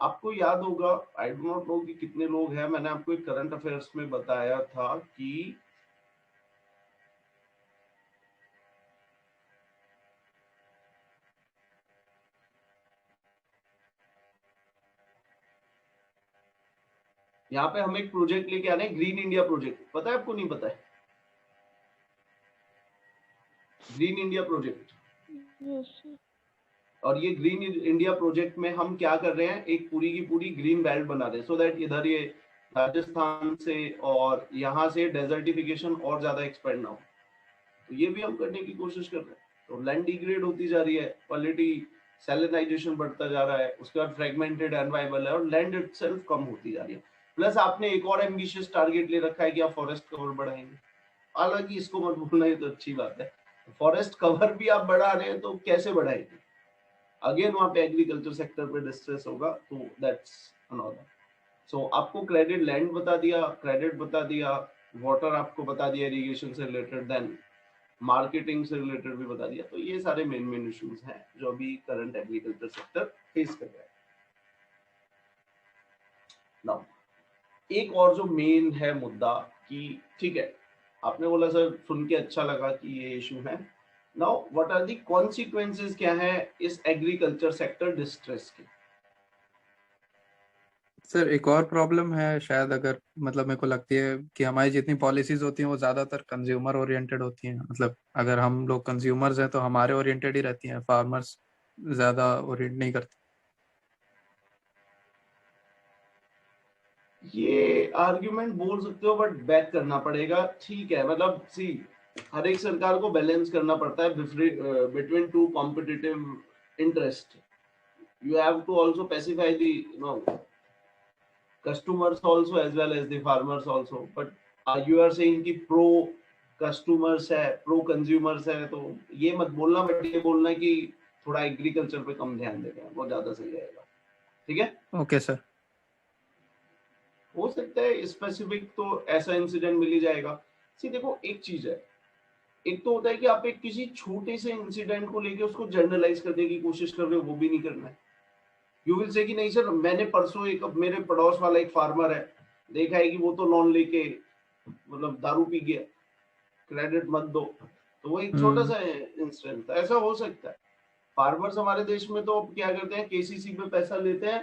आपको याद होगा, आई डो नॉट नो कि कितने लोग हैं, मैंने आपको एक करंट अफेयर्स में बताया था कि यहाँ पे हम एक प्रोजेक्ट लेके आ रहे हैं, ग्रीन इंडिया प्रोजेक्ट। पता है आपको? नहीं पता है? Green India project. और ये ग्रीन इंडिया प्रोजेक्ट में हम क्या कर रहे हैं, एक पूरी की पूरी ग्रीन बेल्ट बना रहे हैं, सो दैट इधर ये राजस्थान से और यहाँ से डेजर्टिफिकेशन और ज्यादा एक्सपेंड ना हो। तो ये भी हम करने की कोशिश कर रहे हैं। तो लैंड डिग्रेड होती जा रही है, क्वालिटी सैलिनाइजेशन बढ़ता जा रहा है, उसके बाद फ्रेगमेंटेड अनवाइबल है, और लैंड इटसेल्फ कम होती जा रही है। प्लस आपने एक और एम्बिशियस टारगेट ले रखा है कि आप फॉरेस्ट कवर बढ़ाएंगे। हालांकि इसको मत भूलना, ये तो अच्छी बात है, फॉरेस्ट कवर भी आप बढ़ा रहे हैं, तो कैसे बढ़ाएंगे? अगेन वहां पे एग्रीकल्चर सेक्टर पे डिस्ट्रेस होगा, तो दैट्स अनदर। सो आपको क्रेडिट लैंड बता दिया, क्रेडिट बता दिया, वाटर आपको बता दिया इरिगेशन से रिलेटेड, देन मार्केटिंग से रिलेटेड भी बता दिया। तो ये सारे मेन इश्यूज हैं जो अभी करंट एग्रीकल्चर सेक्टर फेस कर रहा है। नाउ एक और जो मेन है मुद्दा कि ठीक है, आपने बोला सर सुन के अच्छा लगा कि ये इशू है। Now what are the consequences, क्या है इस एग्रीकल्चर सेक्टर डिस्ट्रेस के? सर एक और प्रॉब्लम है शायद, अगर मतलब मेरे को लगती है कि हमारी जितनी पॉलिसीज होती हैं वो ज्यादातर कंज्यूमर ओरिएंटेड होती हैं। मतलब अगर हम लोग कंज्यूमर्स हैं तो हमारे ओरिएंटेड ही रहती हैं, फार्मर्स ज्यादा ओरिएंट नहीं करते। ये आर्ग्यूमेंट बोल सकते हो, बट बैक करना पड़ेगा। ठीक है, मतलब सी हर एक सरकार को बैलेंस करना पड़ता है between two competitive interest. You have to also pacify the customers also as well as the farmers also, but you are saying कि pro customers है, pro consumers है, तो ये मत बोलना, बट ये बोलना कि थोड़ा एग्रीकल्चर पे कम ध्यान देगा, वो ज्यादा सही रहेगा। ठीक है? Okay sir. हो सकता है स्पेसिफिक तो ऐसा इंसिडेंट मिल ही जाएगा। सी देखो एक चीज है, एक तो होता है कि आप एक किसी छोटे से इंसिडेंट को लेके उसको जनरलाइज करने की कोशिश कर रहे हो, वो भी नहीं करना है। यू विल से कि नहीं सर मैंने परसों एक मेरे पड़ोस वाला एक फार्मर है, देखा है कि वो तो लोन लेके मतलब दारू पी गया, क्रेडिट मत दो, तो वो एक छोटा सा इंसिडेंट था, ऐसा हो सकता है। फार्मर्स हमारे देश में तो क्या करते हैं, केसीसी पे पैसा लेते हैं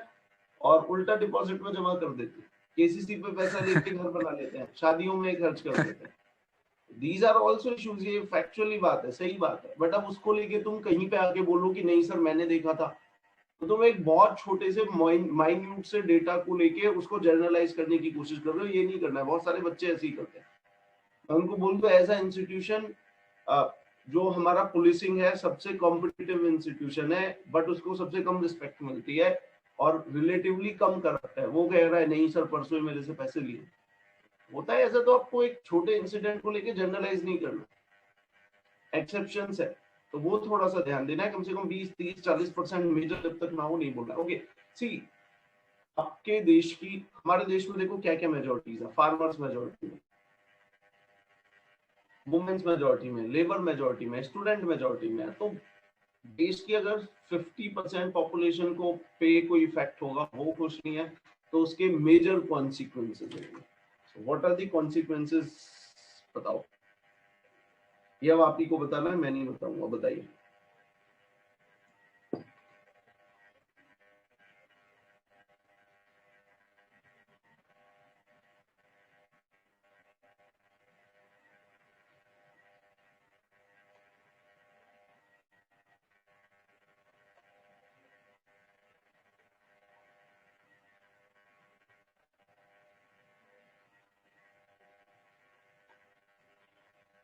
और उल्टा डिपॉजिट में जमा कर देते हैं, केसीसी पे पैसा लेके घर बना लेते हैं, शादियों में खर्च कर देते हैं। दीज आर ऑल्सो इश्यूज, ये फैक्चुअली बात है, सही बात है, बट अब उसको लेके तुम कहीं पे आके बोलो कि नहीं सर मैंने देखा था, तो तुम एक बहुत छोटे से माइन्यूट से डेटा को लेके उसको जनरलाइज करने की कोशिश कर रहे हो, ये नहीं करना है। बहुत सारे बच्चे ऐसे ही करते हैं। मैं उनको बोलूँ ऐसा इंस्टीट्यूशन जो हमारा पुलिसिंग है सबसे कॉम्पिटिटिव इंस्टीट्यूशन है, बट उसको सबसे कम रिस्पेक्ट मिलती है और रिलेटिवली कम करप्ट है, वो कह रहा है नहीं सर परसों ही मेरे से पैसे लिए। होता है ऐसा, तो आपको एक छोटे इंसिडेंट को लेके जनरलाइज नहीं करना, एक्सेप्शंस है तो वो थोड़ा सा ध्यान देना है, कम से कम 20-30-40% मेजर जब तक ना हो नहीं बोलना। ओके सी आपके देश की, हमारे देश में देखो क्या क्या मेजोरिटीज है, फार्मर्स मेजोरिटी में, वुमेन्स मेजोरिटी में, लेबर मेजोरिटी में, स्टूडेंट मेजोरिटी में, तो देश की अगर 50% पॉपुलेशन को पे कोई इफेक्ट होगा, वो खुश नहीं है, तो उसके मेजर कॉन्सिक्वेंसेस होंगे। व्हाट आर द कॉन्सिक्वेंसेस बताओ, ये अब आप ही को बताना है, मैं नहीं बताऊंगा, बताइए।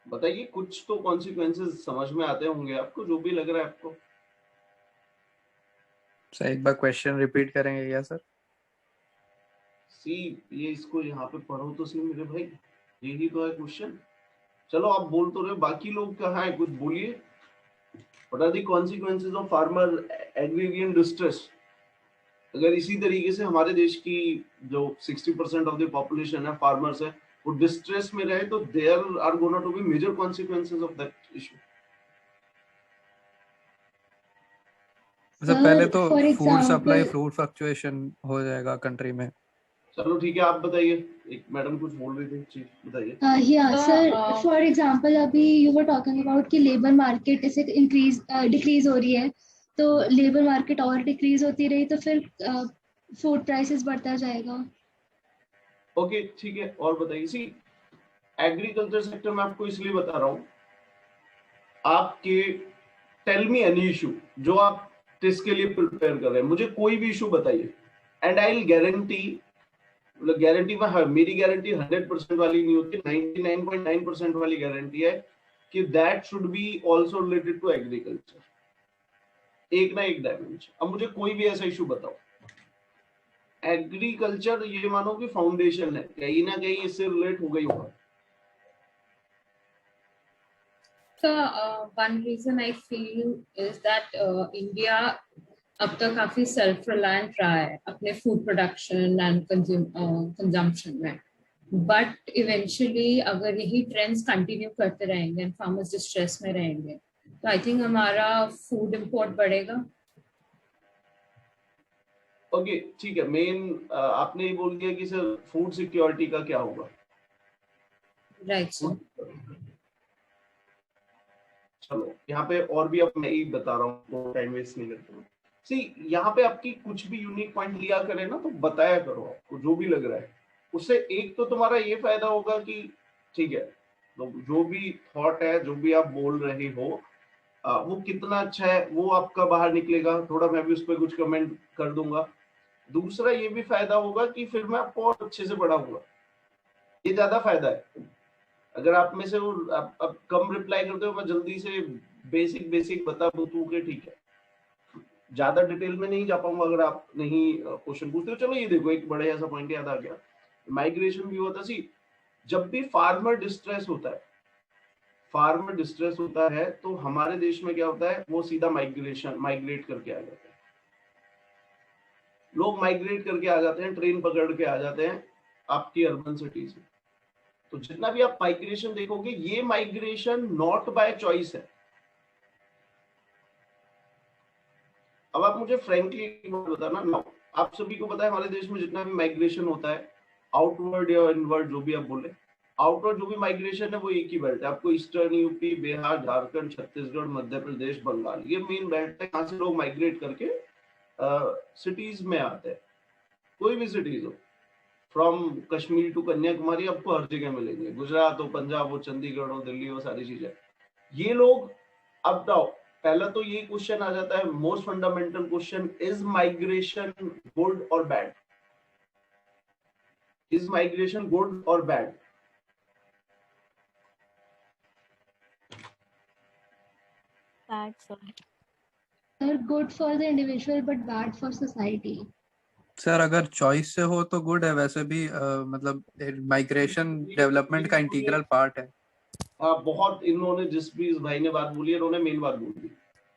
बताइए, कुछ तो कॉन्सिक्वेंसेस समझ में आते होंगे आपको, जो भी लग रहा है आपको। सर एक बार क्वेश्चन रिपीट करेंगे क्या सर? सी ये इसको यहाँ पे पढ़ो तो सी मेरे भाई, यही तो है क्वेश्चन। चलो आप बोल तो रहे, बाकी लोग कहाँ है, कुछ बोलिए। What are the consequences of farmer agrarian distress. अगर इसी तरीके से हमारे देश की जो 60% ऑफ द पॉपुलेशन है फार्मर्स है, वो डिस्ट्रेस में रहे, तो there are gonna to be major consequences of that issue. मतलब पहले तो for food supply, example- fruit fluctuation हो जाएगा कंट्री में। चलो ठीक है, आप बताइए, एक मैडम कुछ बोल रही थी, चीज बताइए। Yeah, So, sir, for example, अभी you were talking about कि labor market ऐसे decrease हो रही है, तो labor market और decrease होती रही तो फिर food prices बढ़ता जाएगा। ओके ठीक है, और बताइए। सी एग्रीकल्चर सेक्टर में आपको इसलिए बता रहा हूँ, आपके टेल मी एनी इशू जो आप टेस्ट के लिए प्रिपेयर कर रहे हैं, मुझे कोई भी इशू बताइए, एंड आई विल गारंटी, मतलब गारंटी में, हाँ मेरी गारंटी 100% वाली नहीं होती, 99.9% वाली गारंटी है कि that should be also related to agriculture, एक ना एक डायमेंशन। अब मुझे कोई भी ऐसा इशू बताओ, एग्रीकल्चर ये मानो कि फाउंडेशन है, कहीं ना कहीं इससे रिलेट हो गई होगा। So, one reason I feel is that India अब तक काफी सेल्फ रिलायंट रहा है अपने फूड प्रोडक्शन एंड कंजम्पशन में, बट इवेंचुअली अगर यही ट्रेंड्स कंटिन्यू करते रहेंगे एंड फार्मर्स डिस्ट्रेस में रहेंगे, तो आई थिंक हमारा फूड इंपोर्ट बढ़ेगा। ओके ठीक है, मेन आपने ही बोल दिया कि सर फूड सिक्योरिटी का क्या होगा, राइट सर। चलो यहाँ पे और भी अब मैं ही बता रहा हूँ, टाइम वेस्ट नहीं करता हूँ। सी यहाँ पे आपकी कुछ भी यूनिक पॉइंट लिया करे ना, तो बताया करो आपको जो भी लग रहा है, उससे एक तो तुम्हारा ये फायदा होगा कि ठीक है, तो जो भी थॉट है, जो भी आप बोल रहे हो, वो कितना अच्छा है वो आपका बाहर निकलेगा, थोड़ा मैं भी उस पर कुछ कमेंट कर दूंगा। दूसरा ये भी फायदा होगा कि फिर मैं आपको और अच्छे से पढ़ाऊंगा, ये ज्यादा फायदा है। अगर आप में से वो आप कम रिप्लाई करते हो, मैं जल्दी से बेसिक बता दूं के ठीक है, ज्यादा डिटेल में नहीं जा पाऊंगा अगर आप नहीं क्वेश्चन पूछते हो। चलो ये देखो, एक बड़ा ऐसा पॉइंट याद आ गया, माइग्रेशन भी होता। सी जब भी फार्मर डिस्ट्रेस होता है तो हमारे देश में क्या होता है, वो सीधा माइग्रेट करके आ जाते हैं, लोग माइग्रेट करके आ जाते हैं, ट्रेन पकड़ के आ जाते हैं। आपकी अर्बन सिटीज में। तो जितना भी आप माइग्रेशन देखोगे, ये माइग्रेशन नॉट बाय चॉइस है। अब आप मुझे फ्रेंकली बताना ना, आप सभी को पता है हमारे देश में जितना भी माइग्रेशन होता है, आउटवर्ड या इनवर्ड जो भी आप बोले, आउटवर्ड जो भी माइग्रेशन है वो एक ही बेल्ट है। आपको ईस्टर्न यूपी, बिहार, झारखंड, छत्तीसगढ़, मध्य प्रदेश, बंगाल, ये मेन बेल्ट है। यहाँ से लोग माइग्रेट करके सिटीज में आते हैं। कोई भी सिटीज हो, फ्रॉम कश्मीर टू कन्याकुमारी आपको हर जगह मिलेंगे। गुजरात हो, पंजाब हो, चंडीगढ़ हो, दिल्ली हो, सारी चीजें। ये लोग अब नाउ पहला तो ये क्वेश्चन आ जाता है, most fundamental question, is migration good और बैड? इज माइग्रेशन गुड और bad? Bad, sir. They're good for the individual but bad for society. Sir अगर चॉइस से हो तो गुड है, वैसे भी मतलब माइग्रेशन डेवलपमेंट का इंटीग्रल पार्ट है। बहुत इन्होंने जिस भी इस भाई ने बात बोली है, उन्होंने मेन बात बोल दी।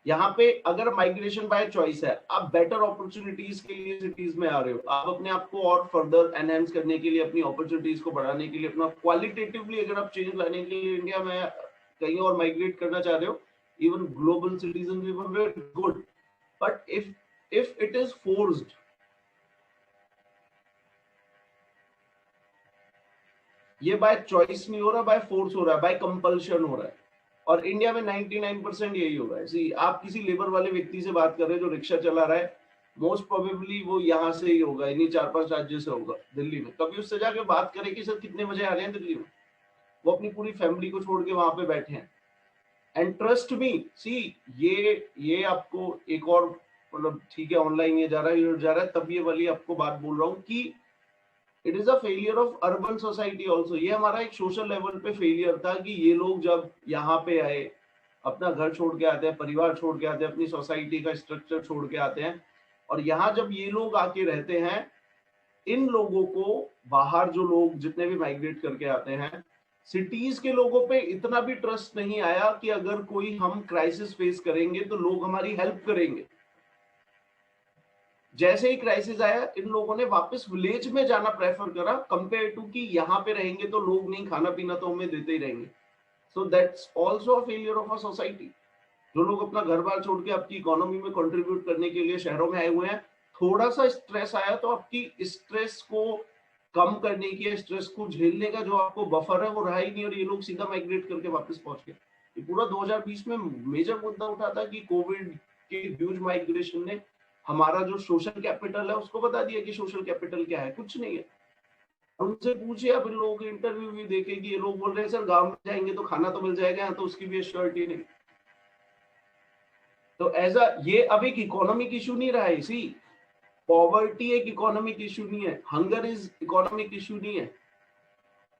यहाँ पे अगर माइग्रेशन बाय चॉइस है, आप बेटर अपॉर्चुनिटीज के लिए सिटीज में आ रहे हो, आप अपने आप को और फर्दर एनहेंस करने के लिए, अपनी अपॉर्चुनिटीज को बढ़ाने के लिए, अपना क्वालिटेटिवली अगर आप चेंज लाने के लिए इंडिया में कहीं और माइग्रेट करना चाह रहे हो, even global citizen, good. But if it is forced, ये बाय चॉइस नहीं हो रहा, बाय फोर्स हो रहा है, बाय कंपल्शन हो रहा है। और इंडिया में 99% यही हो रहा है। सी, आप किसी लेबर वाले व्यक्ति से बात कर रहे हैं जो रिक्शा चला रहा है, मोस्ट प्रोबेबली वो यहाँ से ही होगा, इन्हीं 4-5 राज्यों से होगा दिल्ली में। कभी उससे जाके बात करें कि सर कितने बजे आ रहे हैं दिल्ली में, वो अपनी पूरी फैमिली को छोड़ के वहां पे बैठे हैं। एंड ट्रस्ट मी, सी, ये आपको एक और मतलब, ठीक है ऑनलाइन ये जा रहा है, तब ये वाली आपको बात बोल रहा हूँ कि it is a failure of urban society also. ये हमारा एक सोशल लेवल पे फेलियर था कि ये लोग जब यहाँ पे आए, अपना घर छोड़ के आते हैं, परिवार छोड़ के आते हैं, अपनी सोसाइटी का स्ट्रक्चर छोड़ के आते हैं, और यहाँ जब ये लोग आके रहते हैं, इन लोगों को बाहर जो लोग जितने भी माइग्रेट करके आते हैं, सिटीज के लोगों पे इतना भी ट्रस्ट नहीं आया कि अगर कोई हम क्राइसिस फेस करेंगे तो लोग हमारी हेल्प करेंगे। जैसे ही क्राइसिस आया, इन लोगों ने वापस विलेज में जाना प्रेफर करा, कंपेयर टू कि यहाँ पे रहेंगे तो लोग नहीं, खाना पीना तो हमें देते ही रहेंगे। So that's also a failure of a society. जो लोग अपना घर बार छोड़ के आपकी इकोनॉमी में कंट्रीब्यूट करने के लिए शहरों में आए हुए हैं, थोड़ा सा स्ट्रेस आया तो आपकी स्ट्रेस को कम करने की, स्ट्रेस को झेलने का जो आपको बफर है वो रहा ही नहीं, और ये लोग सीधा माइग्रेट करके वापस पहुंच गए। ये पूरा 2020 में मेजर मुद्दा उठा था कि कोविड के ह्यूज माइग्रेशन ने हमारा जो सोशल कैपिटल है उसको बता दिया कि सोशल कैपिटल क्या है, कुछ नहीं है। उनसे पूछिए आप, इन लोगों के इंटरव्यू भी देखे कि ये लोग बोल रहे हैं सर गांव में जाएंगे तो खाना तो मिल जाएगा, यहाँ तो उसकी भी एश्योरिटी नहीं। तो ऐसा ये अब एक इकोनॉमिक इशू नहीं रहा है। इसी पॉवर्टी एक इकोनॉमिक इशू नहीं है, हंगर इज इकोनॉमिक इशू नहीं है।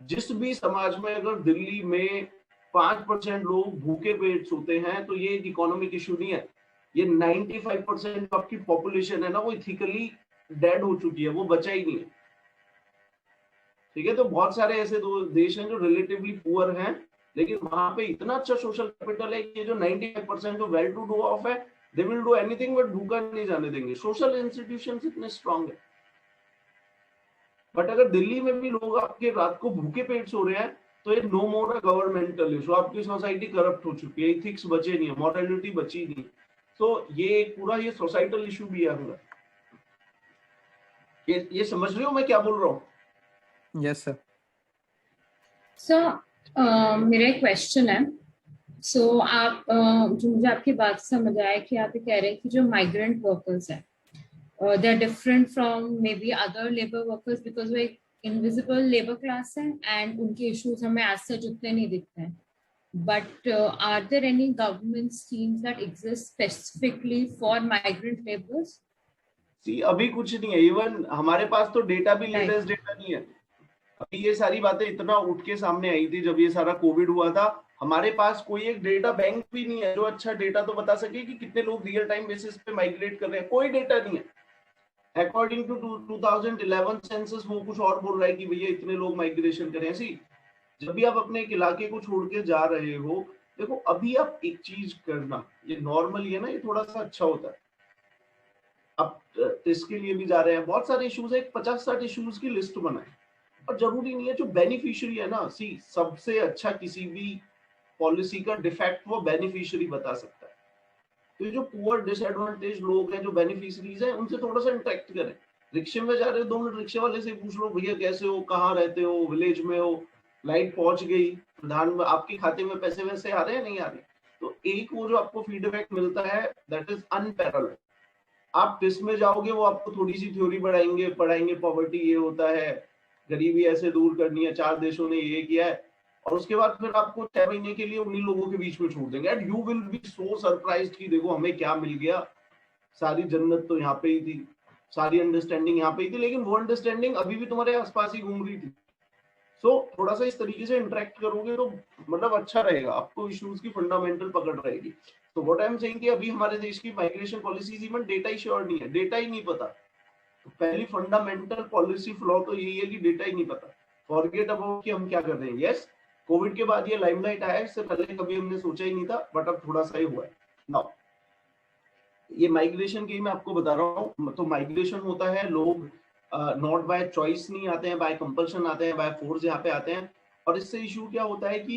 जिस भी समाज में अगर दिल्ली में 5% लोग भूखे पेट सोते हैं तो ये एक इकोनॉमिक इशू नहीं है। ये 95% आपकी पॉपुलेशन है ना, वो इथिकली डेड हो चुकी है, वो बचा ही नहीं है। ठीक है, तो बहुत सारे ऐसे देश हैं जो रिलेटिवली पुअर हैं, लेकिन वहां पे इतना अच्छा सोशल कैपिटल है कि जो 95% जो वेल टू डू ऑफ है, they will do anything but भूखा नहीं जाने देंगे। सोशल इंस्टीट्यूशंस इतने स्ट्रांग है। बट अगर दिल्ली में भी लोग आपके रात को भूखे पेट सो रहे हैं तो ये नो मोर अ गवर्नमेंटल इशू, आपकी सोसाइटी करप्ट हो चुकी है, एथिक्स बचे नहीं है, मॉरलिटी बची नहीं। तो ये पूरा ये सोसाइटल इशू भी है। ये समझ रहे हो मैं क्या बोल रहा हूँ? Yes sir. सो मेरा एक क्वेश्चन है। सो आप जो मुझे आपकी बात समझ आया कि आप ये कह रहे हैं कि जो माइग्रेंट वर्कर्स हैं they are different from maybe other labor workers because वो एक invisible labor class है and उनके issues हमें as such उतने नहीं दिखते हैं। But are there any government schemes that exist specifically for migrant laborers? See, अभी कुछ नहीं है। इवन हमारे पास तो डेटा भी लेटेस्ट डेटा नहीं है। अभी ये सारी बातें इतना उठ के सामने आई थी जब ये सारा कोविड हुआ था, हमारे पास कोई एक डेटा बैंक भी नहीं है जो अच्छा डेटा तो बता सके कि कितने लोग रियल टाइम बेसिस पे माइग्रेट कर रहे हैं। कोई डेटा नहीं है। अकॉर्डिंग टू 2011 सेंसस वो कुछ और बोल रहा है कि भैया इतने लोग माइग्रेशन करें। ऐसी जब भी आप अपने एक इलाके को छोड़ के जा रहे हो, देखो अभी आप एक चीज करना, ये नॉर्मली है ना, ये थोड़ा सा अच्छा होता है। अब इसके लिए भी जा रहे हैं, बहुत सारे इश्यूज है, 50-60 इश्यूज की लिस्ट बनाए और जरूरी नहीं है जो बेनिफिशियरी है ना, सी सबसे अच्छा किसी भी पॉलिसी का डिफेक्ट वो बेनिफिशियरी बता सकता है। तो ये जो पुअर डिसएडवांटेज लोग हैं जो बेनिफिशियरीज हैं उनसे थोड़ा सा इंटरेक्ट करें। रिक्शे में जा रहे हो 2 मिनट रिक्शे वाले से पूछ लो भैया कैसे हो, कहाँ रहते हो, विलेज में हो, लाइट पहुंच गई, प्रधान आपके खाते में पैसे वैसे आ रहे हैं नहीं आ रहे। तो एक वो जो आपको फीडबैक मिलता है दैट इज अनपैरेलल्ड। आप टेस्ट में जाओगे वो आपको थोड़ी सी थ्योरी पढ़ाएंगे पॉवर्टी ये होता है, गरीबी ऐसे दूर करनी है, 4 देशों ने ये किया है, और उसके बाद फिर आपको 6 महीने के लिए उन्हीं लोगों के बीच में छोड़ देंगे and you will be so surprised कि देखो हमें क्या मिल गया, सारी जन्नत तो यहाँ पे ही थी, सारी अंडरस्टैंडिंग यहाँ पे ही थी, लेकिन वो अंडरस्टैंडिंग अभी भी तुम्हारे आसपास ही घूम रही थी। सो थोड़ा सा इस तरीके से इंटरेक्ट करोगे तो मतलब अच्छा रहेगा, आपको इश्यूज की फंडामेंटल पकड़ रहेगी। तो व्हाट आई एम सेइंग कि अभी हमारे देश की माइग्रेशन पॉलिसीज इवन डेटा ही श्योर नहीं है, डेटा ही नहीं पता। तो पहली फंडामेंटल पॉलिसी फ्लॉ तो यही है कि डेटा ही नहीं पता। फॉरगेट अबाउट कि हम क्या कर रहे हैं। यस, कोविड के बाद ये लाइमलाइट आया, इससे पहले कभी हमने सोचा ही नहीं था, बट अब थोड़ा सा ही हुआ है। नाउ ये माइग्रेशन की मैं आपको बता रहा हूँ। तो माइग्रेशन होता है, लोग नॉट बाय चॉइस नहीं आते हैं, बाय कंपल्शन आते हैं, बाय फोर्स यहाँ पे आते हैं। और इससे इशू क्या होता है कि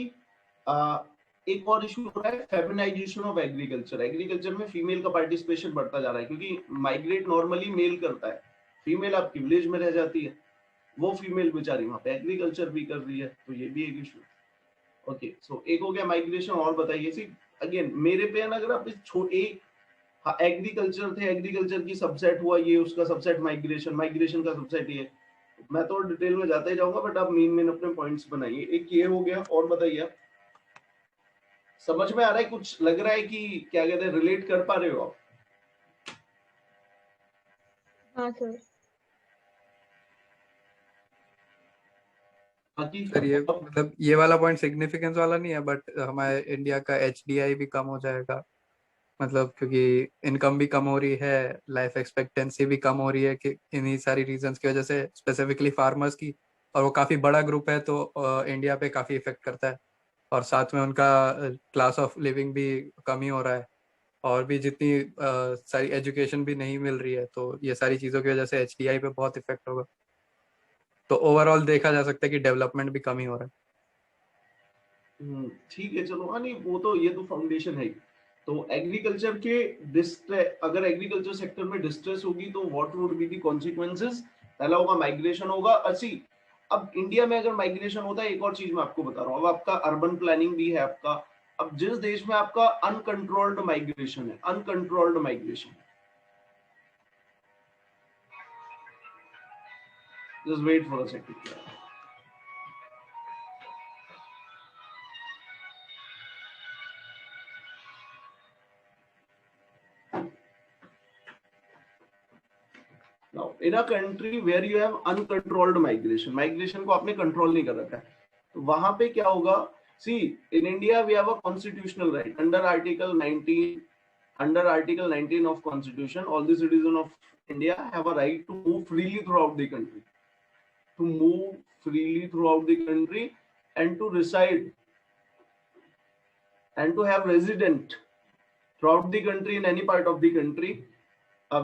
एक और इशू हो रहा है फेमिनाइजेशन ऑफ एग्रीकल्चर। एग्रीकल्चर में फीमेल का पार्टिसिपेशन बढ़ता जा रहा है, क्योंकि माइग्रेट नॉर्मली मेल करता है, फीमेल आपकी विलेज में रह जाती है, वो फीमेल बेचारी वहां पे एग्रीकल्चर भी कर रही है, तो ये भी एक इशू। ओके, सो एक हो गया माइग्रेशन। और बताइए सी अगेन मेरे पे अगर आप इस छोटे एग्रीकल्चर थे, एग्रीकल्चर की सबसेट हुआ ये, उसका सबसेट माइग्रेशन, माइग्रेशन का सबसेट ये, मैं तो डिटेल में जाते ही जाऊंगा, बट आप मेन अपने पॉइंट्स बनाइए। एक ये हो गया, और बताइए समझ में आ रहा है, कुछ लग रहा है कि क्या कहते हैं, रिलेट कर पा रहे हो आप? हाँ सर। बाकी सर ये मतलब ये वाला पॉइंट सिग्निफिकेंस वाला नहीं है, बट हमारे इंडिया का HDI भी कम हो जाएगा, मतलब क्योंकि इनकम भी कम हो रही है, लाइफ एक्सपेक्टेंसी भी कम हो रही है कि इन्हीं सारी रीजंस की वजह से, स्पेसिफिकली फार्मर्स की, और वो काफ़ी बड़ा ग्रुप है तो इंडिया पे काफ़ी इफेक्ट करता है। और साथ में उनका क्लास ऑफ लिविंग भी कम ही हो रहा है, और भी जितनी सारी एजुकेशन भी नहीं मिल रही है, तो ये सारी चीज़ों की वजह से HDI पे बहुत इफेक्ट होगा। तो ओवरऑल देखा जा सकता है कि डेवलपमेंट भी कम ही हो रहा है। ठीक है, चलो। हाँ नहीं, वो तो ये तो फाउंडेशन है ही। तो एग्रीकल्चर के अगर एग्रीकल्चर सेक्टर में डिस्ट्रेस होगी तो what would be the consequences? पहला होगा माइग्रेशन होगा। अब इंडिया में अगर माइग्रेशन होता है, एक और चीज मैं आपको बता रहा हूँ, अब आपका अर्बन प्लानिंग भी है आपका। अब जिस देश में आपका अनकंट्रोल्ड माइग्रेशन है, uncontrolled migration, just wait for a second. Now, in a country where you have uncontrolled migration को आपने कंट्रोल नहीं कर रखा है, तो वहां पे क्या होगा? See, in India we have a constitutional right under Article 19. Under Article 19 of Constitution, all the citizens of India have a right to move freely throughout the country, and to reside and to have resident throughout the country in any part of the country.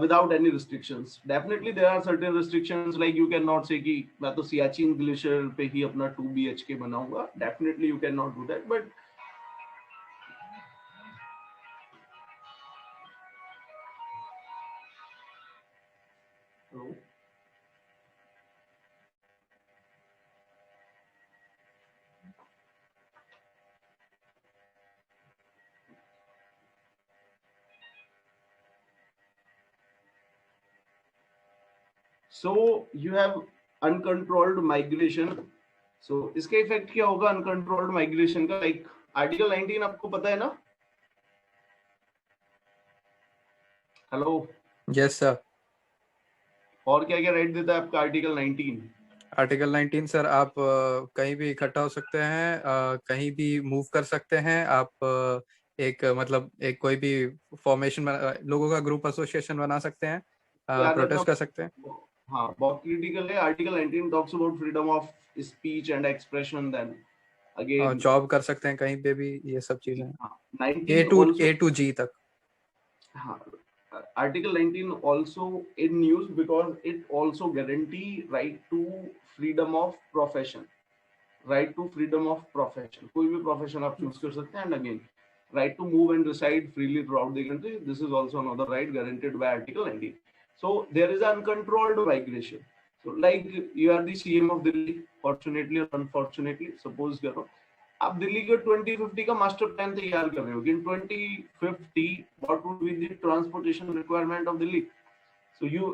Without any restrictions. Definitely there are certain restrictions, like you cannot say कि मैं तो Siachen glacier पे ही अपना 2 BHK बनाऊंगा. Definitely you cannot do that, but so you have uncontrolled migration. So इसके effect क्या होगा uncontrolled migration का? Like Article 19 आपको पता है ना? Hello, yes sir. और क्या क्या राइट देता है आपका Article 19? आर्टिकल 19 सर, आप कहीं भी इकट्ठा हो सकते हैं, कहीं भी मूव कर सकते हैं आप, एक कोई भी फॉर्मेशन, लोगों का ग्रुप एसोसिएशन बना सकते हैं, प्रोटेस्ट कर सकते हैं। हाँ, बहुत क्रिटिकल है। Article 19 talks about freedom of speech and expression. Then again job कर सकते हैं कहीं पे भी, ये सब चीजें हाँ, 19 A to G तक। हाँ, Article 19 also in news because it also guarantee right to freedom of profession. Right to freedom of profession. कोई भी profession आप choose कर सकते हैं. And again, right to move and reside freely throughout the country. This is also another right guaranteed by Article 19. So there is uncontrolled migration. So like you are the CM of Delhi, fortunately or unfortunately, suppose करो आप दिल्ली के 2050 का master plan तैयार कर रहे हो कि in 2050 what would be the transportation requirement of Delhi. So you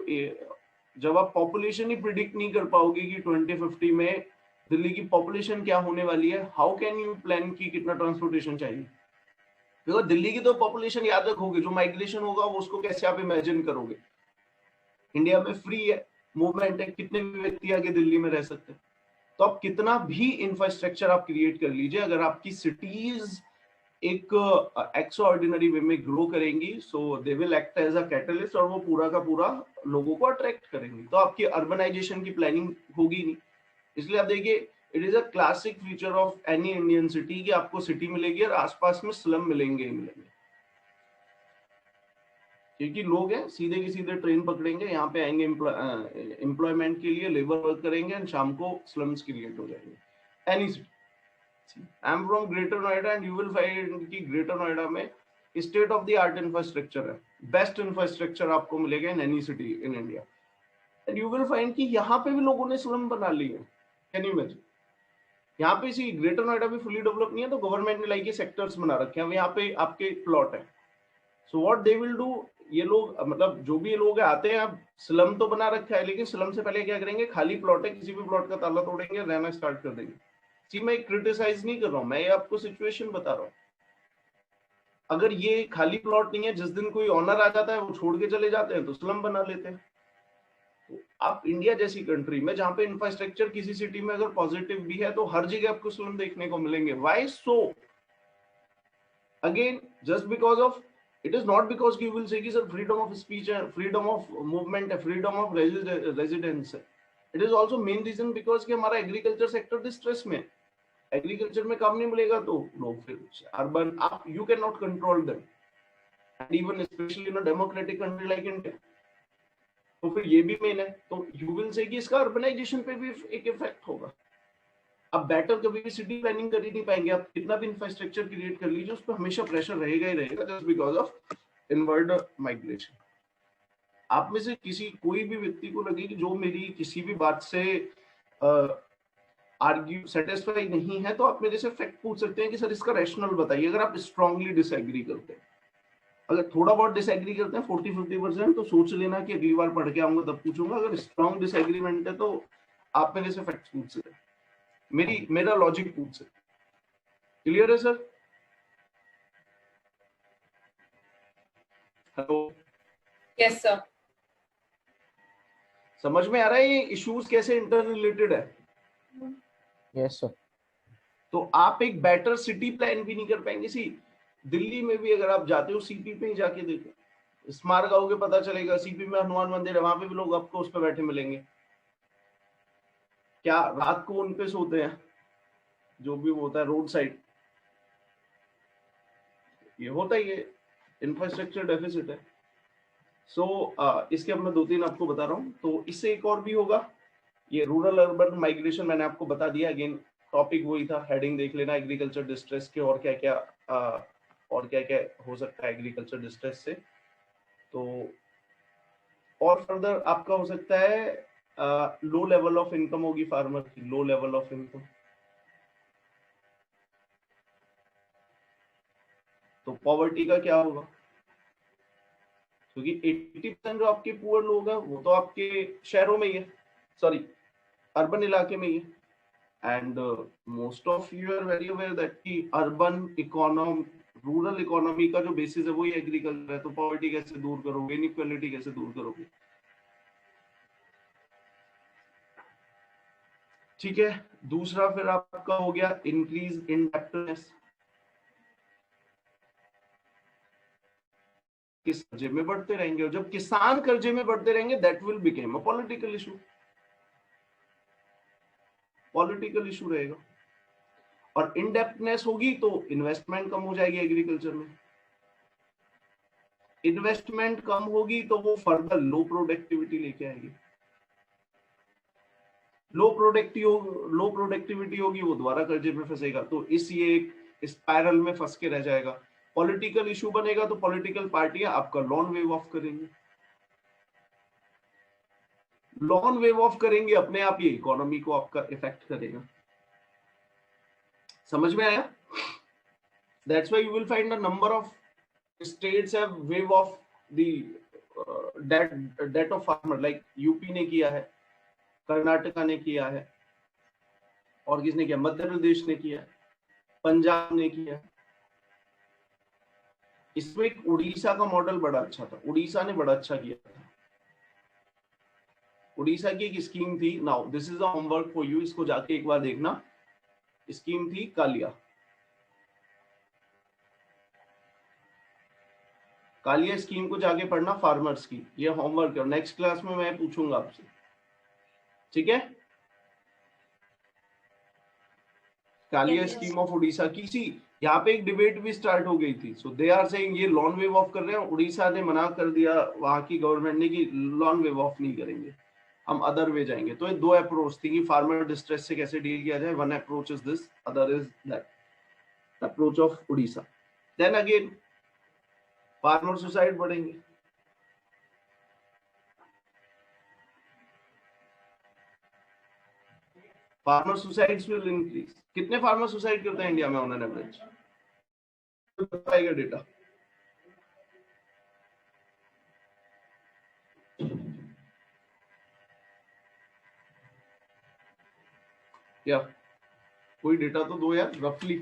जब आप पॉपुलेशन ही प्रिडिक्ट नहीं कर पाओगे कि 2050 में दिल्ली की पॉपुलेशन क्या होने वाली है, हाउ कैन यू प्लान की कितना ट्रांसपोर्टेशन चाहिए. बिकॉज दिल्ली की तो पॉपुलेशन याद रखोगे, जो माइग्रेशन होगा वो उसको कैसे आप इमेजिन करोगे. इंडिया में फ्री है, मूवमेंट है, कितने भी व्यक्ति आके दिल्ली में रह सकते हैं. तो आप कितना भी इंफ्रास्ट्रक्चर आप क्रिएट कर लीजिए, अगर आपकी सिटीज एक एक्स्ट्रा ऑर्डिनरी वे में ग्रो करेंगी, so they will act as a catalyst और वो पूरा का पूरा लोगों को अट्रैक्ट करेंगे. तो आपकी अर्बनाइजेशन की प्लानिंग होगी नहीं. इसलिए आप देखिए, it is a classic feature of any Indian city कि आपको सिटी मिलेगी और आसपास में स्लम मिलेंगे ही मिलेंगे. क्योंकि लोग हैं सीधे की सीधे ट्रेन पकड़ेंगे, यहाँ पे आएंगे एम्प्लॉयमेंट के लिए, लेबर वर्क करेंगे और शाम को स्लम्स क्रिएट हो जाएंगे. Any city. I am from greater Noida and you will find कि ग्रेटर नोएडा में state of the art infrastructure है, बेस्ट इंफ्रास्ट्रक्चर आपको मिलेगा in any city in India. And you will find कि यहाँ पे भी लोगों ने स्लम बना ली है. Can you imagine? यहाँ पे सी ग्रेटर नोएडा भी फुली डेवलप नहीं है, तो गवर्नमेंट ने लाइक सेक्टर्स बना रखे हैं, यहाँ पे आपके प्लॉट है. So what they will do, ये लोग मतलब जो भी लोग आते हैं, अब स्लम तो बना रखा है, लेकिन स्लम से पहले क्या करेंगे, खाली प्लॉट है, किसी भी प्लॉट का ताला तोड़ेंगे, रहना स्टार्ट कर देंगे. सी मैं क्रिटिसाइज नहीं कर रहा हूँ, मैं ये आपको सिचुएशन बता रहा हूँ. अगर ये खाली प्लॉट नहीं है, जिस दिन कोई ऑनर आ जाता है वो छोड़ के चले जाते हैं, तो स्लम बना लेते हैं. तो आप इंडिया जैसी कंट्री में जहां पे इंफ्रास्ट्रक्चर किसी सिटी में अगर पॉजिटिव भी है, तो हर जगह आपको स्लम देखने को मिलेंगे. Why so? Again just because of, it is not because you will say कि sir freedom of speech है, freedom of movement है, freedom of residence है. It is also main reason because कि हमारा agriculture sector distress में, agriculture में काम नहीं मिलेगा तो लोग फिर urban, आप you cannot control them, and even especially in a democratic country like India. तो फिर ये भी मेन है, तो you will say कि इसका urbanization पे भी एक इफेक्ट होगा. अब बेटर कभी भी सिटी प्लानिंग कर ही नहीं पाएंगे, आप कितना भी इंफ्रास्ट्रक्चर क्रिएट कर लीजिए, उस पर हमेशा प्रेशर रहेगा ही रहेगा, just because of inward migration. आप में से किसी कोई भी व्यक्ति को लगे कि जो मेरी किसी भी बात से आर्ग्यू सेटिस्फाई नहीं है, तो आप मेरे से फैक्ट पूछ सकते हैं कि सर इसका रैशनल बताइए. अगर आप स्ट्रांगली डिसएग्री करते हैं, अगर थोड़ा बहुत डिसएग्री करते हैं 40-50%, तो सोच लेना कि अगली बार पढ़ के आऊंगा तब पूछूंगा. अगर स्ट्रांग डिसएग्रीमेंट है तो आप मेरे से फैक्ट पूछ सकते हैं, मेरा लॉजिक पूछ सकते. क्लियर है सर? Hello, yes sir. समझ में आ रहा है ये इश्यूज कैसे इंटर रिलेटेड है? Yes sir. तो आप एक बेटर सिटी प्लान भी नहीं कर पाएंगे. सी दिल्ली में भी अगर आप जाते हो, सीपी पे ही जाके देखो, स्मारक आओगे पता चलेगा, सीपी में हनुमान मंदिर है, वहां पे भी लोग आपको उस पर बैठे मिलेंगे. क्या रात को उन पे सोते हैं, जो भी होता है रोड साइड, ये होता ही है, इंफ्रास्ट्रक्चर डेफिसिट है. सो इसके अब मैं 2-3 आपको बता रहा हूँ. तो इससे एक और भी होगा, ये रूरल अर्बन माइग्रेशन मैंने आपको बता दिया. अगेन टॉपिक वही था, हेडिंग देख लेना, एग्रीकल्चर डिस्ट्रेस के और क्या क्या हो सकता है एग्रीकल्चर डिस्ट्रेस से. तो और फर्दर आपका हो सकता है लो लेवल ऑफ इनकम होगी फार्मर की, लो लेवल ऑफ इनकम. तो पॉवर्टी का क्या होगा, क्योंकि 80% जो आपके पुअर लोग हैं वो तो आपके शहरों में ही है, सॉरी अर्बन इलाके में ही है. And most of you are very aware that कि अर्बन इकोनॉमी, रूरल इकोनॉमी का जो बेसिस है वो ही एग्रीकल्चर है. तो पॉवर्टी कैसे दूर करोगे, इनइक्वालिटी कैसे दूर करोगे? ठीक है. दूसरा फिर आपका हो गया इंक्रीज इन डेप्टनेस. किस कर्जे में बढ़ते रहेंगे, और जब किसान कर्जे में बढ़ते रहेंगे that will became a political issue. Political issue रहेगा. और इनडेप्टनेस होगी तो इन्वेस्टमेंट कम हो जाएगी एग्रीकल्चर में. इन्वेस्टमेंट कम होगी तो वो फर्दर लो प्रोडक्टिविटी लेके आएगी, लो प्रोडक्टिविटी होगी, वो दोबारा कर्जे में फंसेगा, तो ये एक स्पाइरल में फंस के रह जाएगा। पॉलिटिकल इशू बनेगा तो पॉलिटिकल पार्टियां आपका लोन वेव ऑफ करेंगे, लोन वेव ऑफ करेंगे, अपने आप ये इकोनॉमी को आपका इफेक्ट करेगा। समझ में आया? That's why you will find a number of states have wave off the debt of farmer, like UP ने किया है, कर्नाटका ने किया है, और किसने किया? मध्य प्रदेश ने किया, पंजाब ने किया। इसमें एक उड़ीसा का मॉडल बड़ा अच्छा था, उड़ीसा ने बड़ा अच्छा किया था। उड़ीसा की एक स्कीम थी, now this is a homework for you, इसको जाके एक बार देखना। स्कीम थी कालिया, कालिया स्कीम को जाके पढ़ना फार्मर्स की, ये होमवर्क है, नेक्स्ट क्लास में मैं पूछूंगा आपसे, ठीक है? कालिया स्कीम ऑफ उड़ीसा की सी, यहाँ पे एक डिबेट भी स्टार्ट हो गई थी। सो दे आर सेइंग ये लॉन वेव ऑफ कर रहे हैं, उड़ीसा ने मना कर दिया, वहां की गवर्नमेंट ने, कि लॉन वेव ऑफ नहीं करेंगे, हम अदर वे जाएंगे। तो ये दो अप्रोच थी कि फार्मर डिस्ट्रेस से कैसे डील किया जाए। One approach is this, other is that approach of Orissa. Then again farmer suicide बढ़ेंगे, फार्मर सुसाइड्स विल इंक्रीज। कितने फार्मर सुसाइड करते हैं इंडिया में ऑन एन एवरेज? बताएगा डेटा? क्या कोई डेटा तो दो यार, रफली।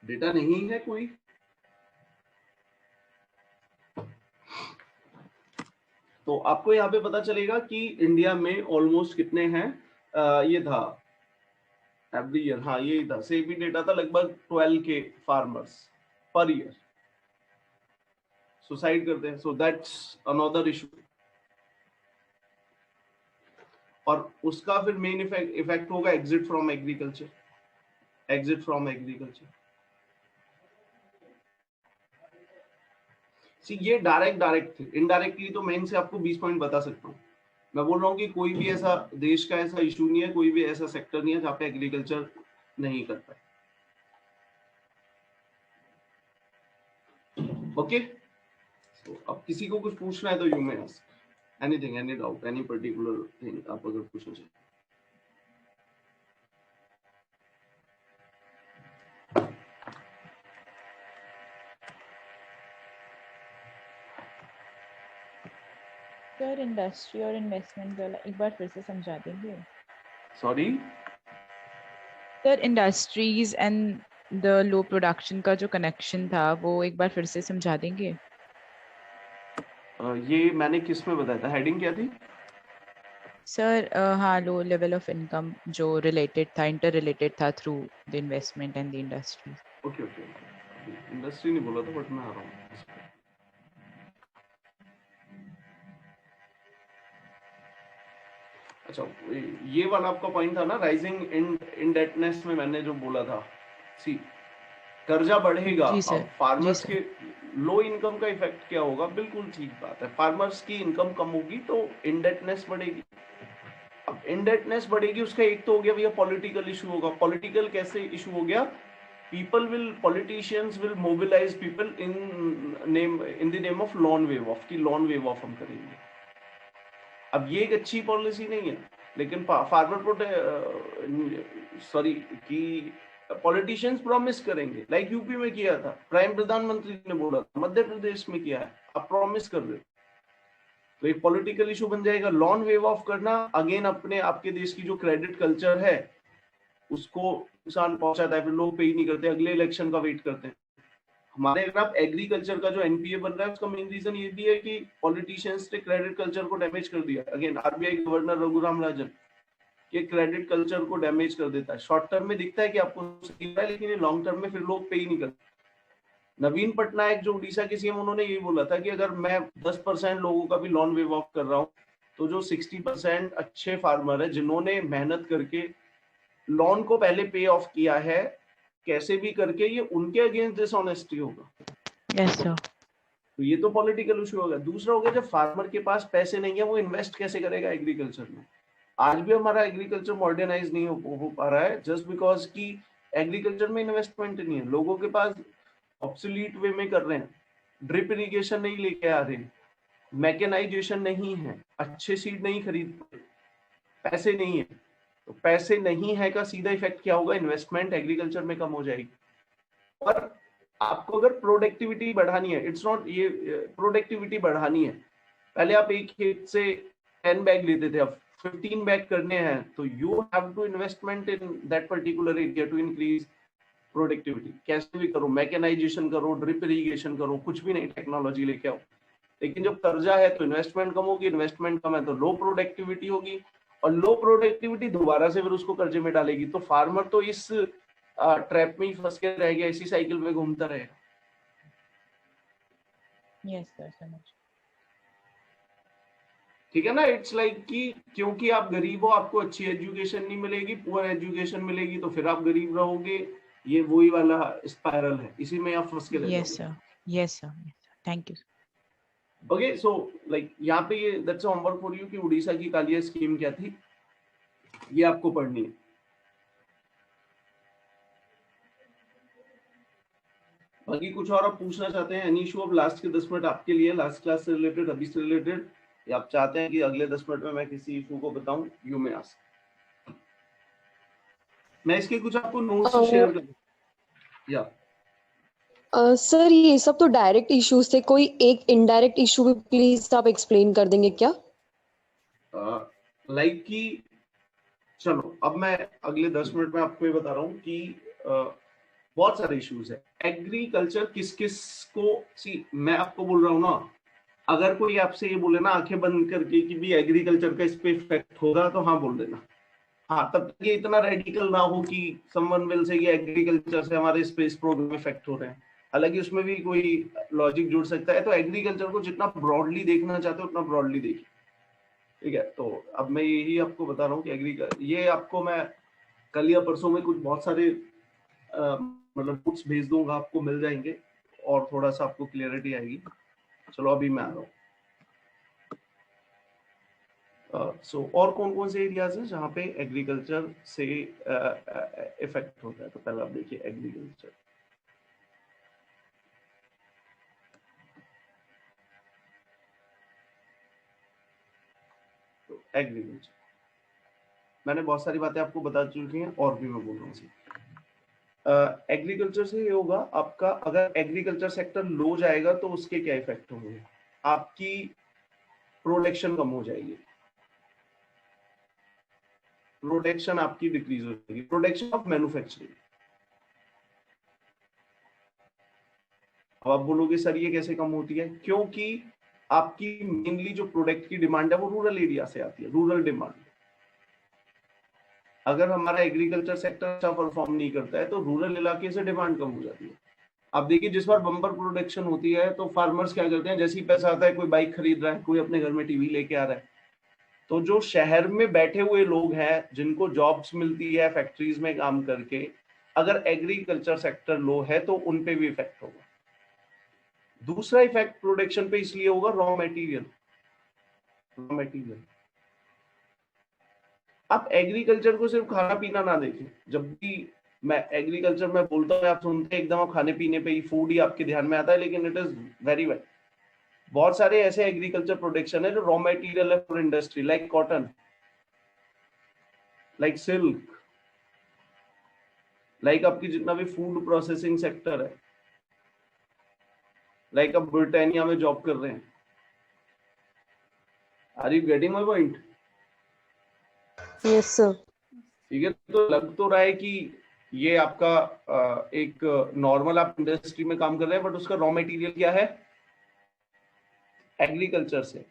डेटा नहीं है कोई? तो आपको यहाँ पे पता चलेगा कि इंडिया में ऑलमोस्ट कितने हैं। ये था एवरी ईयर, हाँ यही था, सेम भी डेटा था, लगभग 12 के फार्मर्स पर ईयर सुसाइड करते हैं। सो दैट्स अनदर इशू, और उसका फिर मेन इफेक्ट होगा exit from agriculture, exit from agriculture. ये डायरेक्ट थे, इनडायरेक्टली तो मैं इनसे आपको 20 पॉइंट बता सकता हूँ। मैं बोल रहा हूँ कि कोई भी ऐसा देश का ऐसा इशू नहीं है, कोई भी ऐसा सेक्टर नहीं है जहाँ पे एग्रीकल्चर नहीं करता है। ओके, तो अब किसी को कुछ पूछना है तो you may ask anything, any doubt, any particular thing आप अगर पूछना चाहिए। सर इंडस्ट्री और इन्वेस्टमेंट वाला एक बार फिर से समझा देंगे? Sorry sir industries and the low production का जो कनेक्शन था वो एक बार फिर से समझा देंगे? ये मैंने किस में बताया था, हेडिंग क्या थी? सर हाँ, लो लेवल ऑफ इनकम जो रिलेटेड था, इंटर रिलेटेड था through the investment and the industry. Okay, industry नहीं बोला था, बट मैं आ रहा हूँ। अच्छा, ये वाला आपका पॉइंट था ना, राइजिंग इंडेटनेस में मैंने जो बोला था, सी कर्जा बढ़ेगा, फार्मर्स के लो इनकम का इफेक्ट क्या होगा? बिल्कुल ठीक बात है, फार्मर्स की इनकम कम होगी तो इंडेटनेस बढ़ेगी। अब इंडेटनेस बढ़ेगी, उसका एक तो हो गया भैया पॉलिटिकल इशू होगा। पॉलिटिकल कैसे इशू हो गया? Politicians will mobilise people in the name of loan waive off, की लॉन वेव ऑफ हम करेंगे। अब ये एक अच्छी पॉलिसी नहीं है, लेकिन फार्मर की पॉलिटिशियंस प्रॉमिस करेंगे, लाइक यूपी में किया था, प्राइम प्रधानमंत्री ने बोला था, मध्य प्रदेश में किया है, आप प्रॉमिस कर रहे, तो एक पॉलिटिकल इशू बन जाएगा। लॉन वेव ऑफ करना अगेन अपने आपके देश की जो क्रेडिट कल्चर है उसको नुकसान पहुंचाता है, फिर लोग पे ही नहीं करते, अगले इलेक्शन का वेट करते हैं। हमारे अगर आप एग्रीकल्चर का जो एनपीए बन रहा है उसका मेन रीजन ये भी है कि पॉलिटिशियंस ने क्रेडिट कल्चर को डैमेज कर दिया। Again RBI governor Raghuram Rajan के क्रेडिट कल्चर को डैमेज कर देता है। शॉर्ट टर्म में दिखता है कि आपको सही है, लेकिन ये लॉन्ग टर्म में फिर लोग पे ही नहीं करते। नवीन पटनायक जो उड़ीसा के सीएम, उन्होंने ये बोला था कि अगर मैं 10% लोगों का भी लॉन वेव ऑफ कर रहा हूँ तो जो 60% अच्छे फार्मर है जिन्होंने मेहनत करके लोन को पहले पे ऑफ किया है कैसे भी करके, ये उनके अगेंस्ट डिसऑनेस्टी होगा। Yes sir. तो ये तो पॉलिटिकल इशू होगा। दूसरा हो गया जब फार्मर के पास पैसे नहीं है वो इन्वेस्ट कैसे करेगा एग्रीकल्चर में। आज भी हमारा एग्रीकल्चर मॉडर्नाइज नहीं हो पा रहा है जस्ट बिकॉज कि एग्रीकल्चर में इन्वेस्टमेंट नहीं है, लोगों के पास ऑब्सोलीट वे में कर रहे हैं, ड्रिप इरिगेशन नहीं लेके आ रहे, मैकेनाइजेशन नहीं है, अच्छे सीड नहीं खरीद, पैसे नहीं है। तो पैसे नहीं है का सीधा इफेक्ट क्या होगा, इन्वेस्टमेंट एग्रीकल्चर में कम हो जाएगी। और आपको अगर प्रोडक्टिविटी बढ़ानी है, इट्स नॉट ये प्रोडक्टिविटी बढ़ानी है, पहले आप एक खेत से 10 बैग लेते थे, अब 15 बैग करने हैं, तो you have to investment in that particular area to increase productivity. कैसे भी करो, मैकेनाइजेशन करो, ड्रिप इरिगेशन करो, कुछ भी नहीं, टेक्नोलॉजी लेके आओ। लेकिन जब कर्जा है तो इन्वेस्टमेंट कम होगी, इन्वेस्टमेंट कम है तो लो प्रोडक्टिविटी होगी, और लो प्रोडक्टिविटी दोबारा से फिर उसको कर्जे में डालेगी। तो फार्मर तो इस ट्रैप में ही फंस के रह गया, इसी साइकिल में घूमता रहेगा। यस सर, समझ। ठीक है ना। इट्स लाइक कि क्योंकि आप गरीब हो आपको अच्छी एजुकेशन नहीं मिलेगी, पुअर एजुकेशन मिलेगी तो फिर आप गरीब रहोगे, ये वही वाला स्पाइरल है, इसी में आप फंस के रह yes sir, yes sir, thank you. Okay, so like यहाँ पे ये दैट्स होमवर्क फॉर यू कि उड़ीसा की कालिया स्कीम क्या थी, ये आपको पढ़नी है। बाकी कुछ और आप पूछना चाहते हैं, एनी इशू? अब लास्ट के 10 मिनट आपके लिए, लास्ट क्लास से रिलेटेड, अभी से रिलेटेड, या आप चाहते हैं कि अगले 10 मिनट में मैं किसी इशू को बताऊं? You may ask. मैं इसके कुछ आपको नोट्स शेयर कर दूं या सर ये सब तो डायरेक्ट इश्यूज थे, कोई एक इनडायरेक्ट इशू भी प्लीज आप एक्सप्लेन कर देंगे क्या? लाइक कि चलो अब मैं अगले 10 मिनट में आपको ये बता रहा हूँ कि बहुत सारे इश्यूज है। एग्रीकल्चर किस किस को, सी मैं आपको बोल रहा हूँ ना, अगर कोई आपसे ये बोले ना आंखें बंद करके कि भी एग्रीकल्चर का इस पे इफेक्ट होगा, तो हाँ बोल देना। हाँ, तब तक ये इतना रेडिकल ना हो कि समवन विल से एग्रीकल्चर से हमारे स्पेस प्रोग्राम इफेक्ट हो रहे हैं, हालांकि उसमें भी कोई लॉजिक जुड़ सकता है। तो एग्रीकल्चर को जितना ब्रॉडली देखना चाहते हो उतना ब्रॉडली देखिए, ठीक है। तो अब मैं यही आपको बता रहा हूँ कि एग्रीकल्चर, ये आपको मैं कल या परसों में कुछ बहुत सारे मतलब बुक्स भेज दूंगा, आपको मिल जाएंगे और थोड़ा सा आपको क्लियरिटी आएगी। चलो अभी मैं आ रहा हूँ। सो और कौन कौन से एरियाज हैं जहाँ पे एग्रीकल्चर से इफेक्ट होता है? तो पहले आप देखिए एग्रीकल्चर। तो एग्रीकल्चर मैंने बहुत सारी बातें आपको बता चुकी हैं और भी मैं बोल रहा हूँ। एग्रीकल्चर से ये होगा आपका, अगर एग्रीकल्चर सेक्टर लो जाएगा तो उसके क्या इफेक्ट होंगे? आपकी प्रोडक्शन कम हो जाएगी, प्रोडक्शन आपकी डिक्रीज हो जाएगी, प्रोडक्शन ऑफ मैन्युफैक्चरिंग। अब आप बोलोगे सर ये कैसे कम होती है? क्योंकि आपकी मेनली जो प्रोडक्ट की डिमांड है वो रूरल एरिया से आती है, रूरल डिमांड। अगर हमारा एग्रीकल्चर सेक्टर अच्छा परफॉर्म नहीं करता है तो रूरल इलाके से डिमांड कम हो जाती है। आप देखिए जिस बार बम्पर प्रोडक्शन होती है तो फार्मर्स क्या करते हैं, जैसे ही पैसा आता है, कोई बाइक खरीद रहा है, कोई अपने घर में टीवी लेके आ रहा है, तो जो शहर में बैठे हुए लोग हैं जिनको जॉब्स मिलती है फैक्ट्रीज में काम करके, अगर एग्रीकल्चर सेक्टर लो है तो उन पे भी इफेक्ट होगा। दूसरा इफेक्ट प्रोडक्शन पे इसलिए होगा, रॉ मटेरियल। आप एग्रीकल्चर को सिर्फ खाना पीना ना देखें। जब भी मैं एग्रीकल्चर में बोलता हूँ आप सुनते हैं एकदम आप खाने पीने पे ही, फूड ही आपके ध्यान में आता है, लेकिन इट इज वेरी वेल। बहुत सारे ऐसे एग्रीकल्चर प्रोडक्शन है जो रॉ मटेरियल है for industry, like cotton, like silk, like आपकी जितना भी फूड प्रोसेसिंग सेक्टर है, लाइक आप ब्रिटानिया में जॉब कर रहे हैं। Are you getting my point? Yes sir. ठीक है, तो लग तो रहा है कि ये आपका एक नॉर्मल आप इंडस्ट्री में काम कर रहे हैं, बट उसका रॉ मटेरियल क्या है? एग्रीकल्चर से।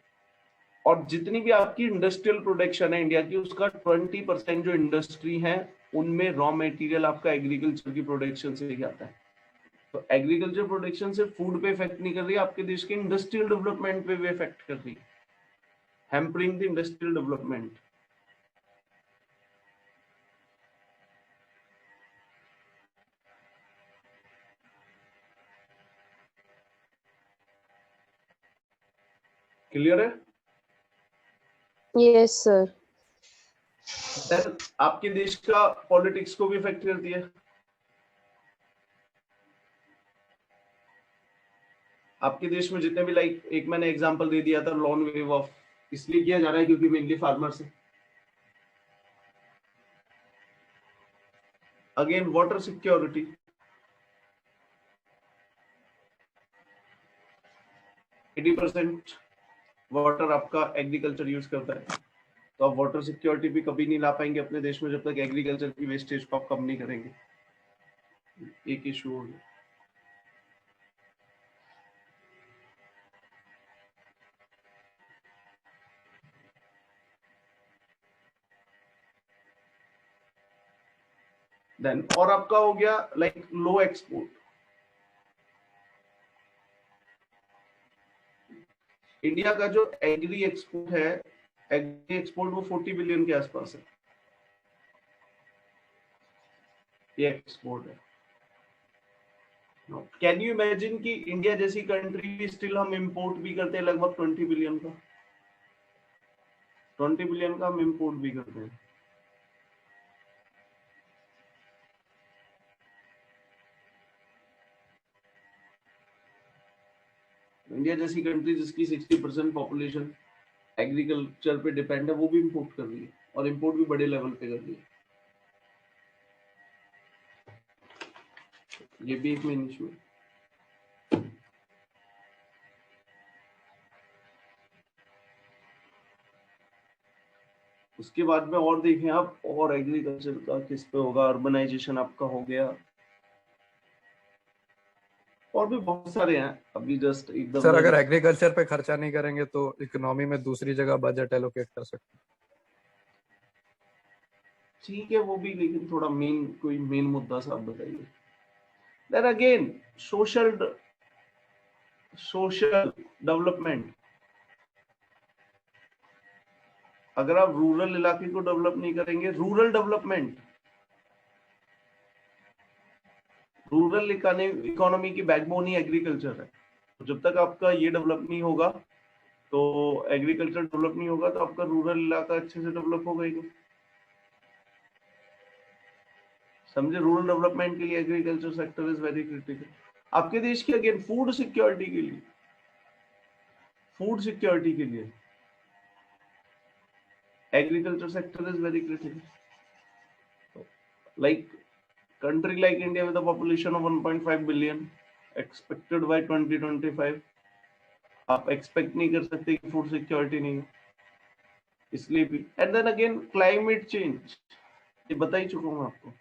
और जितनी भी आपकी इंडस्ट्रियल प्रोडक्शन है इंडिया की, उसका 20% जो इंडस्ट्री है उनमें रॉ मटेरियल आपका एग्रीकल्चर की प्रोडक्शन से ही आता है। तो एग्रीकल्चर प्रोडक्शन सिर्फ फूड पे इफेक्ट नहीं कर रही है, आपके देश के इंडस्ट्रियल डेवलपमेंट पे भी इफेक्ट कर रही hampering the industrial development. Clear है? Yes sir. देन आपके देश का पॉलिटिक्स को भी इफेक्ट करती है. आपके देश में जितने भी लाइक एक मैंने एग्जांपल दे दिया था लॉन वेव ऑफ, इसलिए किया जा रहा है क्योंकि मेनली फार्मर्स है. Again water security. Eighty % water आपका एग्रीकल्चर यूज करता है, तो आप वाटर सिक्योरिटी भी कभी नहीं ला पाएंगे अपने देश में जब तक एग्रीकल्चर की वेस्टेज को आप कम नहीं करेंगे. एक इशू हो गया. देन और आपका हो गया लाइक लो एक्सपोर्ट. इंडिया का जो एग्री एक्सपोर्ट है, एग्री एक्सपोर्ट वो 40 बिलियन के आसपास है. ये एक्सपोर्ट है. कैन यू इमेजिन कि इंडिया जैसी कंट्री भी स्टिल हम इंपोर्ट भी करते हैं लगभग 20 बिलियन का. 20 बिलियन का हम इंपोर्ट भी करते हैं. इंडिया जैसी कंट्री जिसकी 60% पॉपुलेशन एग्रीकल्चर पे डिपेंड है, वो भी इंपोर्ट कर रही है और इंपोर्ट भी बड़े लेवल पे कर रही है. ये भी एक मेन इशू है. उसके बाद में और देखें आप, और एग्रीकल्चर का किस पे होगा, अर्बनाइजेशन आपका हो गया, और भी बहुत सारे हैं. अभी जस्ट एकदम सर अगर एग्रीकल्चर पे खर्चा नहीं करेंगे तो इकोनॉमी में दूसरी जगह बजट एलोकेट कर सकते हैं. ठीक है वो भी, लेकिन थोड़ा मेन कोई मेन मुद्दा सा आप बताइए. Then again social development. अगर आप रूरल इलाके को डेवलप नहीं करेंगे, रूरल डेवलपमेंट, रूरल इकोनॉमी की बैकबोन ही एग्रीकल्चर है. तो जब तक आपका ये डेवलप नहीं होगा, तो एग्रीकल्चर डेवलप नहीं होगा, तो आपका रूरल इलाका अच्छे से डेवलप होगा ही नहीं. समझे? रूरल डेवलपमेंट के लिए agriculture sector is very critical. आपके देश की अगेन फूड सिक्योरिटी के लिए, agriculture sector is very critical. Like country like India with a population of 1.5 billion expected by 2025, आप एक्सपेक्ट नहीं कर सकते कि फूड सिक्योरिटी नहीं है. इसलिए भी. And then again climate change, ये बता ही चुका हूँ आपको.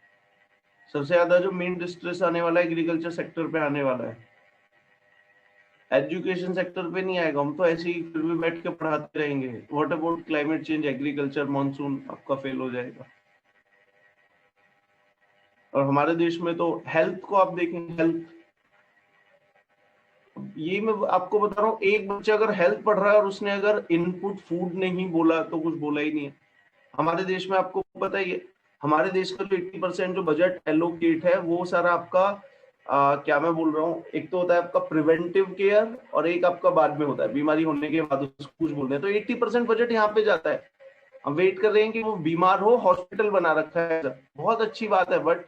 सबसे ज्यादा जो मेन डिस्ट्रेस आने वाला है एग्रीकल्चर सेक्टर पे आने वाला है. एजुकेशन सेक्टर पे नहीं आएगा, हम तो ऐसे ही फिर भी बैठ के पढ़ाते रहेंगे. What about climate change, agriculture, monsoon आपका फेल हो जाएगा. और हमारे देश में तो हेल्थ को आप देखें, हेल्थ, ये मैं आपको बता रहा हूँ, एक बच्चा अगर हेल्थ पढ़ रहा है और उसने अगर इनपुट फूड नहीं बोला तो कुछ बोला ही नहीं है. हमारे देश में आपको पता ही है, हमारे देश का जो 80% जो बजट एलोकेट है वो सारा आपका क्या मैं बोल रहा हूँ, एक तो होता है आपका प्रिवेंटिव केयर और एक आपका बाद में होता है बीमारी होने के बाद उसको कुछ बोलते हैं. तो 80% बजट यहाँ पे जाता है. हम वेट कर रहे हैं कि वो बीमार हो, हॉस्पिटल बना रखा है, बहुत अच्छी बात है, बट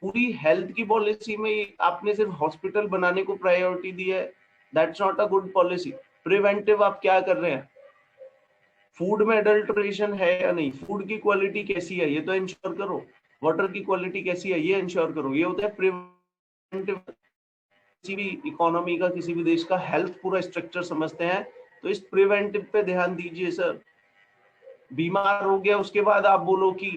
पूरी हेल्थ की पॉलिसी में आपने सिर्फ हॉस्पिटल बनाने को प्रायोरिटी दी है. That's not a good policy. Preventive आप क्या कर रहे हैं? फूड में एडल्ट्रेशन है या नहीं, फूड की क्वालिटी कैसी है ये तो इंश्योर करो, वाटर की क्वालिटी कैसी है ये इंश्योर करो. ये होता है प्रिवेंटिव. किसी भी इकोनॉमी का, किसी भी देश का हेल्थ पूरा स्ट्रक्चर समझते हैं, तो इस प्रिवेंटिव पे ध्यान दीजिए सर. बीमार हो गया उसके बाद आप बोलो कि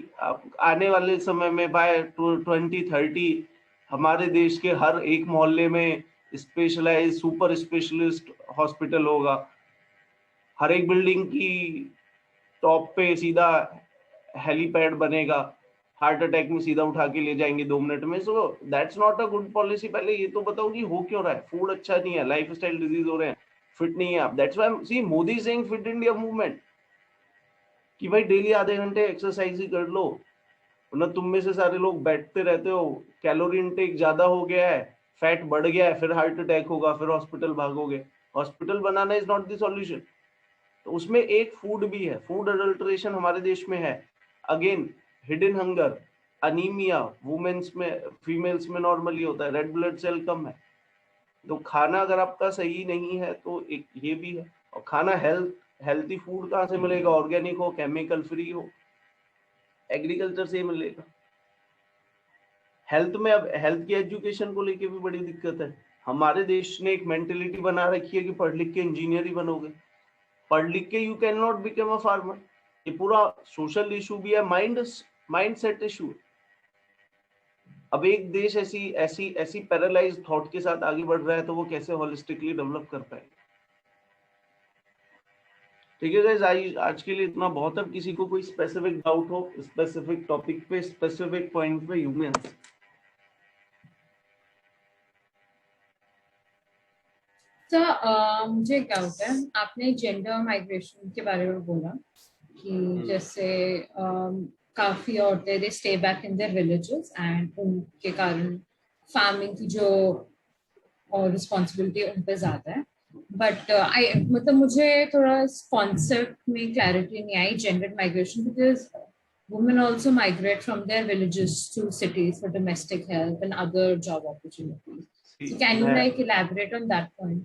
आने वाले समय में बाय 2030 हमारे देश के हर एक मोहल्ले में स्पेशलाइज सुपर स्पेशलिस्ट हॉस्पिटल होगा. हर एक बिल्डिंग की टॉप पे सीधा हेलीपैड बनेगा, हार्ट अटैक में सीधा उठा के ले जाएंगे 2 मिनट में. So that's not a good policy. पहले ये तो बताओ कि हो क्यों रहा है. फूड अच्छा नहीं है, लाइफस्टाइल डिजीज हो रहे हैं, फिट नहीं है आप. That's why see Modi saying fit India movement. कि भाई डेली आधे घंटे एक्सरसाइज ही कर लो, वरना तुम में से सारे लोग बैठते रहते हो, कैलोरी इनटेक ज्यादा हो गया है, फैट बढ़ गया है, फिर हार्ट अटैक होगा, फिर हॉस्पिटल भागोगे। हॉस्पिटल बनाना इज नॉट द सॉल्यूशन। तो उसमें एक फूड भी है, फूड अडल्ट्रेशन हमारे देश में है। Again hidden hunger, anaemia women's में, फीमेल्स में नॉर्मली होता है, रेड ब्लड सेल कम है। तो खाना अगर आपका सही नहीं है तो एक ये भी है। और खाना हेल्थी फूड कहाँ से मिलेगा? ऑर्गेनिक हो, केमिकल फ्री हो, एग्रीकल्चर से ही मिलेगा। हेल्थ में अब हेल्थ की एजुकेशन को लेके भी बड़ी दिक्कत है। हमारे देश ने एक मेंटेलिटी बना रखी है कि पढ़ लिख के इंजीनियर ही बनोगे, पढ़ लिख के you can not become a farmer. ये पूरा सोशल इशू भी है, माइंड सेट इशू है। अब एक देश ऐसी पैरालाइज थॉट के साथ आगे बढ़ रहा है तो वो कैसे होलिस्टिकली डेवलप कर पाएगा? ठीक है गाइस, आज के लिए इतना बहुत। अब किसी को कोई स्पेसिफिक डाउट हो स्पेसिफिक टॉपिक पे, स्पेसिफिक पॉइंट पे, यू मे आंसर। सर मुझे एक डाउट है, आपने जेंडर माइग्रेशन के बारे में बोला कि जैसे काफी औरतें they stay back in their villages and उनके कारण फार्मिंग की जो रिस्पॉन्सिबिलिटी उन पे ज्यादा है। बट मतलब मुझे थोड़ा इस कॉन्सेप्ट में क्लैरिटी नहीं आई, gender migration, because women also migrate from their villages to cities for domestic help and other job opportunities. So can you like elaborate on that point?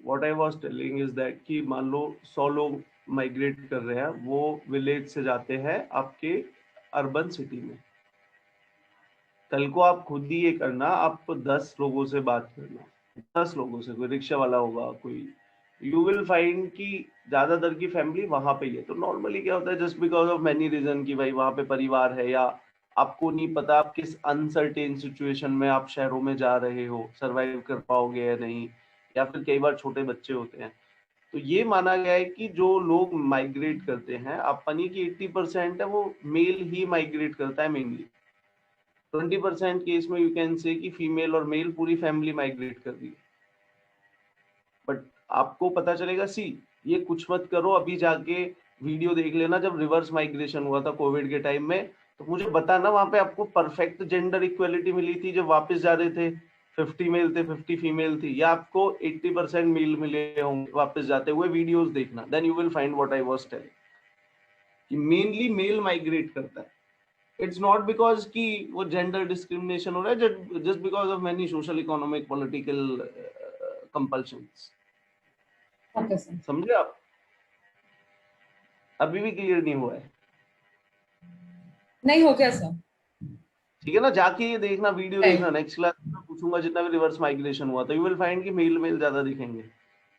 What I was telling is that कि मान लो 100 लोग migrate कर रहे हैं, वो village से जाते हैं आपके अर्बन सिटी में। कल को आप खुद ही ये करना, आप 10 लोगों से बात करना, 10 लोगों से, कोई रिक्शा वाला होगा, कोई, यू विल फाइंड कि ज्यादातर की फैमिली वहां पे ही है। तो नॉर्मली क्या होता है, just because of many reason कि भाई वहां पे परिवार है, या आपको नहीं पता आप किस अनसर्टेन सिचुएशन में आप शहरों में जा रहे हो, सरवाइव कर पाओगे या नहीं, या फिर कई बार छोटे बच्चे होते हैं। तो ये माना गया है कि जो लोग माइग्रेट करते हैं, आप मानिए कि 80% है वो मेल ही माइग्रेट करता है मेनली। 20% केस में यू कैन से कि फीमेल और मेल पूरी फैमिली माइग्रेट कर रही है। बट आपको पता चलेगा, सी ये कुछ मत करो, अभी जाके वीडियो देख लेना जब रिवर्स माइग्रेशन हुआ था कोविड के टाइम में, तो मुझे बताना वहां पे आपको परफेक्ट जेंडर इक्वलिटी मिली थी। जब वापस जा रहे थे 50 मेल थे 50 फीमेल थी, या आपको 80% मेल मिले होंगे वापस जाते हुए, वीडियोस देखना, then you will find what I was telling कि मेनली मेल माइग्रेट करता है। इट्स नॉट बिकॉज कि वो जेंडर डिस्क्रिमिनेशन हो रहा है, just because of many social economic political compulsions. Okay, sir. समझे आप? अभी भी क्लियर नहीं हुआ है? नहीं हो गया सर। ठीक है ना, जाके ये देखना, वीडियो Right. देखना, नेक्स्ट क्लास में पूछूंगा जितना भी रिवर्स माइग्रेशन हुआ तो यू विल फाइंड कि मेल ज्यादा दिखेंगे,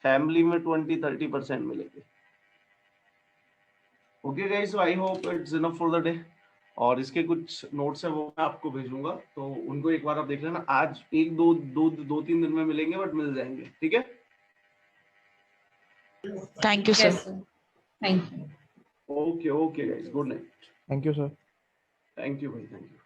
फैमिली में 20-30% मिलेंगे। Okay guys, so I hope it's enough for the day. और इसके कुछ नोट्स है वो मैं आपको भेजूंगा, तो उनको एक बार आप देख लेना। आज एक दो तीन दिन में मिलेंगे, बट मिल जाएंगे। ठीक है, Thank you, sir. Yes, sir. Thank you. Okay guys, good night. Thank you sir. Thank you भाई, थैंक यू।